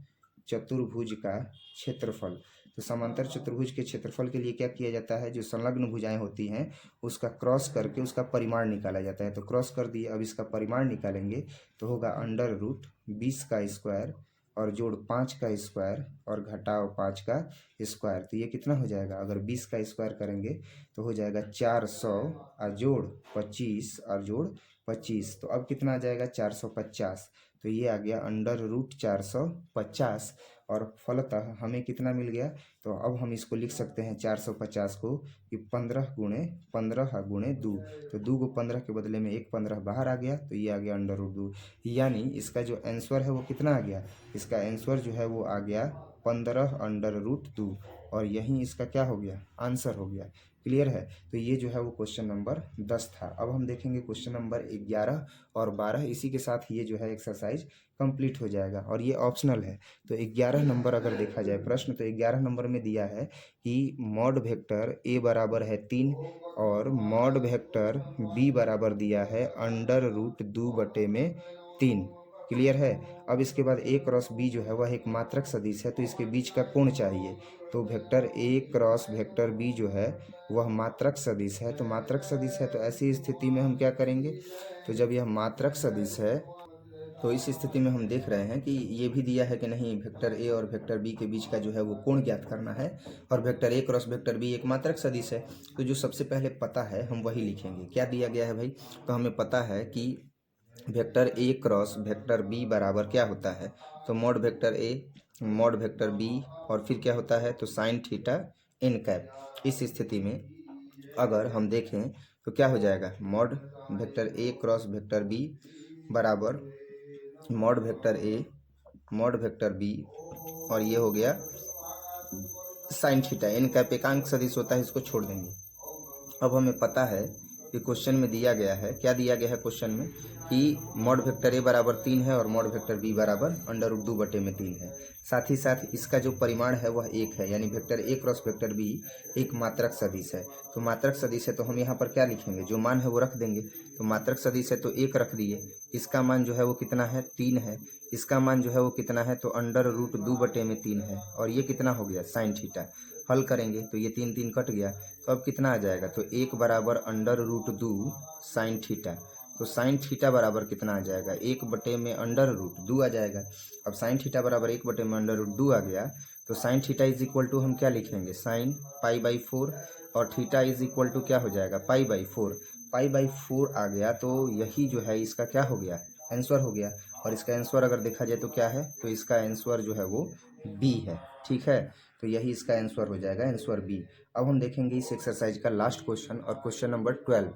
चतुर्भुज का क्षेत्रफल। तो समांतर चतुर्भुज के क्षेत्रफल के लिए क्या किया जाता है? जो संलग्न भुजाएं होती हैं उसका क्रॉस करके उसका परिमाण निकाला जाता है। तो क्रॉस कर दिए, अब इसका परिमाण निकालेंगे तो होगा अंडर रूट 20 का स्क्वायर और जोड़ 5 का स्क्वायर और घटाव 5 का स्क्वायर। तो ये कितना हो जाएगा? अगर 20 का स्क्वायर करेंगे तो हो जाएगा 400 और जोड़ 25 और जोड़ 25। तो अब कितना आ जाएगा? 450। तो ये आ गया अंडर रूट 450 और फलतः हमें कितना मिल गया? तो अब हम इसको लिख सकते हैं 450 को कि 15 गुणे 15 गुणे 2। तो 2 को 15 के बदले में 1 15 बाहर आ गया, तो ये आ गया अंडर रूट 2। यानी इसका जो आंसर है वो कितना आ गया? इसका आंसर जो है वो आ गया 15 अंडर रूट 2 और यही इसका क्या हो गया? आंसर हो गया। क्लियर है? तो ये जो है वो क्वेश्चन नंबर 10 था। अब हम देखेंगे क्वेश्चन नंबर 11 और 12। इसी के साथ ये जो है एक्सरसाइज कंप्लीट हो जाएगा और ये ऑप्शनल है। तो 11 नंबर अगर देखा जाए प्रश्न, तो 11 नंबर में दिया है कि मॉड वेक्टर a बराबर है 3 और मॉड वेक्टर b बराबर दिया है अंडर रूट 2/3। क्लियर है? अब इसके बाद a क्रॉस b जो है वह एक मात्रक सदिश है, तो इसके बीच का कोण चाहिए। तो vector a cross vector b जो है वह मात्रक सदिश है। तो मात्रक सदिश है तो ऐसी स्थिति में हम क्या करेंगे? तो जब यह मात्रक सदिश है तो इस स्थिति में हम देख रहे हैं कि ये भी दिया है कि नहीं, वेक्टर a और वेक्टर b के बीच का जो है वो कोण ज्ञात करना है और vector a cross vector b एक मात्रक सदिश है। तो जो सबसे पहले पता है हम वही लिखेंगे। क्या दिया गया है भाई? तो हमें पता है कि vector a cross vector b बराबर क्या होता है? तो mod vector a mod vector b और फिर क्या होता है? तो साइन थीटा n कैप। इस स्थिति में अगर हम देखें तो क्या हो जाएगा? Mod vector a cross vector b बराबर mod vector a mod vector b और ये हो गया साइन थीटा। n कैप एकांक सदिश होता है, इसको छोड़ देंगे। अब हमें पता है कि क्वेश्चन में दिया गया है, क्या दिया गया है क्वेश्चन में? कि मॉड वेक्टर a बराबर 3 है और मॉड वेक्टर b बराबर अंडर रूट 2/3 है। साथ ही साथ इसका जो परिमाण है वह 1 है, यानी vector a cross vector b एक मात्रक सदिश है। तो मात्रक सदिश है तो हम यहाँ पर क्या लिखेंगे? जो मान है वो रख देंगे। तो मात्रक सदिश है तो 1 रख दिए, इसका मान जो है वो कितना है? 3 है। इसका मान जो है वो कितना है? तो अंडर रूट 2/3 है और ये कितना हो गया? Sine theta. हल करेंगे तो ये 3 3 कट गया, तो अब कितना आ जाएगा? तो 1 बराबर अंडर रूट 2 साइन थीटा। तो साइन थीटा बराबर कितना आ जाएगा? 1/में अंडर रूट 2 आ जाएगा। अब साइन थीटा बराबर 1/में अंडर रूट 2 आ गया तो sine theta is equal to हम क्या लिखेंगे? साइन π/4 और थीटा इज इक्वल टू क्या हो जाएगा? π/4। π/4 आ गया तो यही जो है इसका क्या हो गया? आंसर हो गया। और इसका आंसर अगर देखा जाए तो क्या है? तो इसका आंसर जो है वो बी है। ठीक है, तो यही इसका आंसर हो जाएगा, आंसर बी। अब हम देखेंगे इस एक्सरसाइज का लास्ट क्वेश्चन और क्वेश्चन नंबर 12।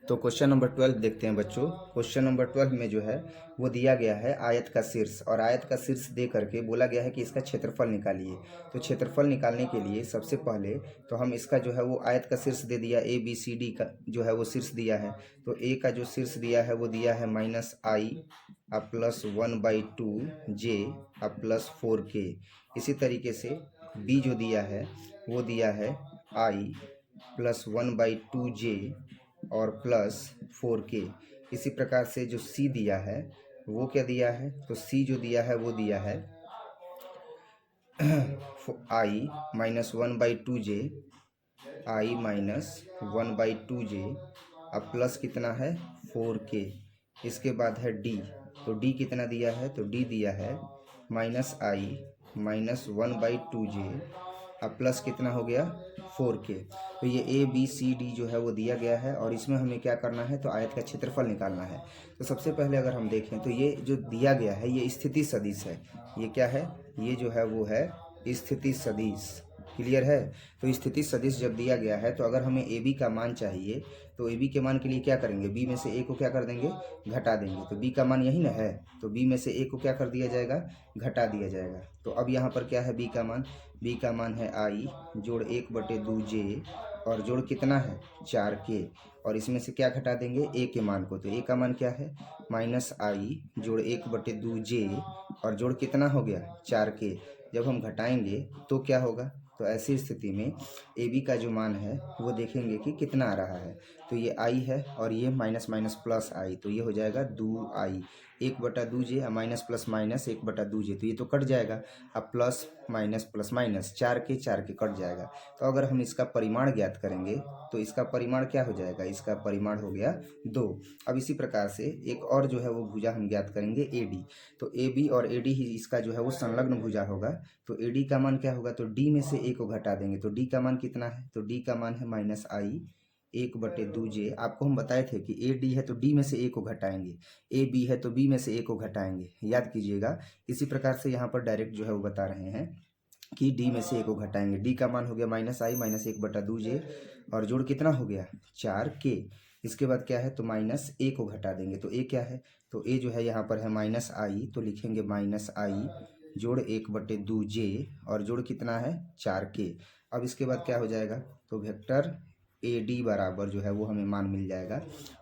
तो क्वेश्चन नंबर 12 देखते हैं बच्चों। क्वेश्चन नंबर 12 में जो है वो दिया गया है आयत का शीर्ष, और आयत का शीर्ष दे करके बोला गया है कि इसका क्षेत्रफल निकालिए। तो क्षेत्रफल निकालने के लिए सबसे पहले तो हम इसका जो है वो आयत का शीर्ष दे दिया, ए बी सी डी का जो है वो शीर्ष दिया है। तो ए का जो शीर्ष दिया है वो दिया है -i plus 1/2 j plus 4k। इसी तरीके से बी जो दिया है वो दिया है i प्लस 1/2j और प्लस 4k। इसी प्रकार से जो सी दिया है वो क्या दिया है, तो सी जो दिया है वो दिया है i -1/2j, i -1/2j अब प्लस कितना है 4k। इसके बाद है डी, तो डी कितना दिया है, तो डी दिया है -i -1/2j अब प्लस कितना हो गया 4k। तो ये ए बी सी डी जो है वो दिया गया है, और इसमें हमें क्या करना है, तो आयत का क्षेत्रफल निकालना है। तो सबसे पहले अगर हम देखें तो ये जो दिया गया है ये स्थिति सदिश है। ये क्या है, ये जो है वो है स्थिति सदिश। क्लियर है। तो स्थिति सदिश जब दिया गया है तो अगर हमें ए बी का मान चाहिए तो ए बी के मान के लिए क्या करेंगे, बी में से ए को क्या कर देंगे, घटा देंगे। तो बी का मान यही ना है, तो बी में से ए को क्या कर दिया जाएगा, घटा दिया जाएगा। तो अब यहाँ पर क्या है बी का मान, बी का मान है i जोड़ 1/2j और जोड़ कितना है 4k, और इसमें से क्या घटा देंगे ए के मान को। तो ए का मान क्या है -i जोड़ 1/2j और जोड़ कितना हो गया 4k। जब हम घटाएंगे तो क्या होगा, तो ऐसी स्थिति में ए बी का जो मान है वो देखेंगे कि कितना आ रहा है। तो ये i है और ये माइनस माइनस प्लस i, तो ये हो जाएगा 2i 1/2j minus plus minus 1/2j, तो ये तो कट जाएगा। अब प्लस माइनस 4k कट जाएगा। तो अगर हम इसका परिमाण ज्ञात करेंगे तो इसका परिमाण क्या हो जाएगा, इसका परिमाण हो गया 2। अब इसी प्रकार से एक और जो है वो भुजा हम ज्ञात करेंगे AD। तो AB और AD ही इसका जो है वो संलग्न भुजा होगा। तो AD का मान क्या होगा, तो D में से A को घटा देंगे। तो D का मान कितना है, तो D का मान है -i 1/2j। आपको हम बताए थे कि AD है तो D में से A को घटाएंगे, AB है तो B में से A को घटाएंगे, याद कीजिएगा। इसी प्रकार से यहाँ पर डायरेक्ट जो है वो बता रहे हैं कि D में से A को घटाएंगे। D का मान हो गया -i -1/2j और जोड़ कितना हो गया 4k। इसके बाद क्या है, तो -a को घटा देंगे। तो a क्या है, तो a जो है यहाँ पर है -i, तो लिखेंगे -i जोड़ 1/2j और जोड़ कितना है 4k। अब इसके बाद क्या हो जाएगा, तो वेक्टर AD बराबर जो है वो हमें मान मिल जाएगा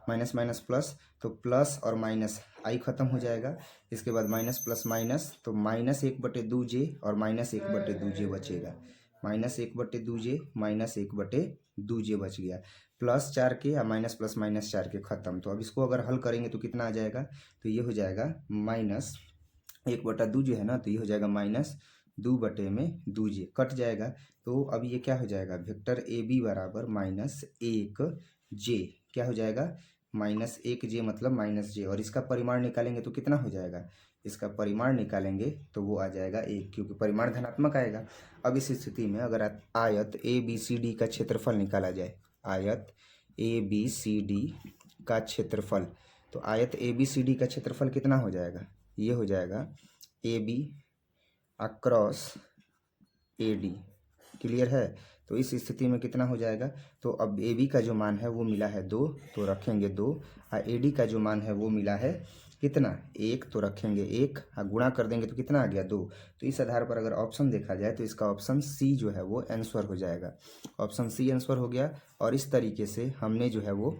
माइनस माइनस प्लस, तो प्लस और माइनस i खत्म हो जाएगा। इसके बाद माइनस प्लस माइनस, तो -1/2j और -1/2j बचेगा, -1/2j -1/2j बच गया। प्लस 4k या माइनस प्लस माइनस 4k खत्म। तो अब इसको अगर हल करेंगे तो कितना आ जाएगा, तो ये हो जाएगा -1/2 है ना, तो ये हो जाएगा -2/2j कट जाएगा। तो अब ये क्या हो जाएगा, वेक्टर AB बराबर -1j क्या हो जाएगा, -1j मतलब -j, और इसका परिमाण निकालेंगे तो कितना हो जाएगा, इसका परिमाण निकालेंगे तो वो आ जाएगा 1, क्योंकि परिमाण धनात्मक आएगा। अब इस स्थिति में अगर आयत ABCD का क्षेत्रफल निकाला जाए, आयत ABCD का क्षेत्रफल, तो आयत ABCD का क्षेत्रफल कितना हो जाएगा, ये हो जाएगा AB अक्रॉस AD। क्लियर है। तो इस स्थिति में कितना हो जाएगा, तो अब AB का जो मान है वो मिला है 2, तो रखेंगे 2, और AD का जो मान है वो मिला है कितना 1, तो रखेंगे 1, गुणा कर देंगे तो कितना आ गया 2। तो इस आधार पर अगर ऑप्शन देखा जाए तो इसका ऑप्शन सी जो है वो आंसर हो जाएगा, ऑप्शन सी आंसर हो गया। और इस तरीके से हमने जो है वो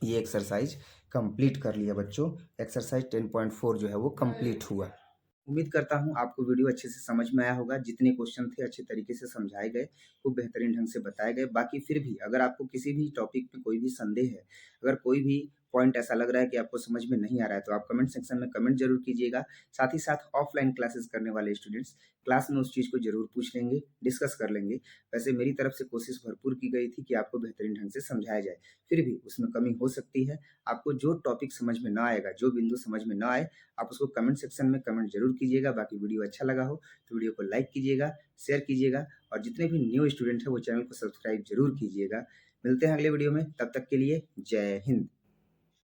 ये एक्सरसाइज कंप्लीट कर लिया बच्चों। एक्सरसाइज 10.4 जो है वो कंप्लीट हुआ। उम्मीद करता हूँ आपको वीडियो अच्छे से समझ में आया होगा। जितने क्वेश्चन थे अच्छे तरीके से समझाए गए, खूब बेहतरीन ढंग से बताए गए। बाकी फिर भी अगर आपको किसी भी टॉपिक में कोई भी संदेह है, अगर कोई भी पॉइंट ऐसा लग रहा है कि आपको समझ में नहीं आ रहा है, तो आप कमेंट सेक्शन में कमेंट जरूर कीजिएगा। साथ ही साथ ऑफलाइन क्लासेस करने वाले स्टूडेंट्स क्लास में उस चीज़ को जरूर पूछ लेंगे, डिस्कस कर लेंगे। वैसे मेरी तरफ से कोशिश भरपूर की गई थी कि आपको बेहतरीन ढंग से समझाया जाए, फिर भी उसमें कमी हो सकती है। आपको जो टॉपिक समझ में ना आएगा, जो बिंदु समझ में ना आए, आप उसको कमेंट सेक्शन में कमेंट जरूर कीजिएगा। बाकी वीडियो अच्छा लगा हो तो वीडियो को लाइक कीजिएगा, शेयर कीजिएगा, और जितने भी न्यू स्टूडेंट हैं वो चैनल को सब्सक्राइब जरूर कीजिएगा। मिलते हैं अगले वीडियो में, तब तक के लिए जय हिंद।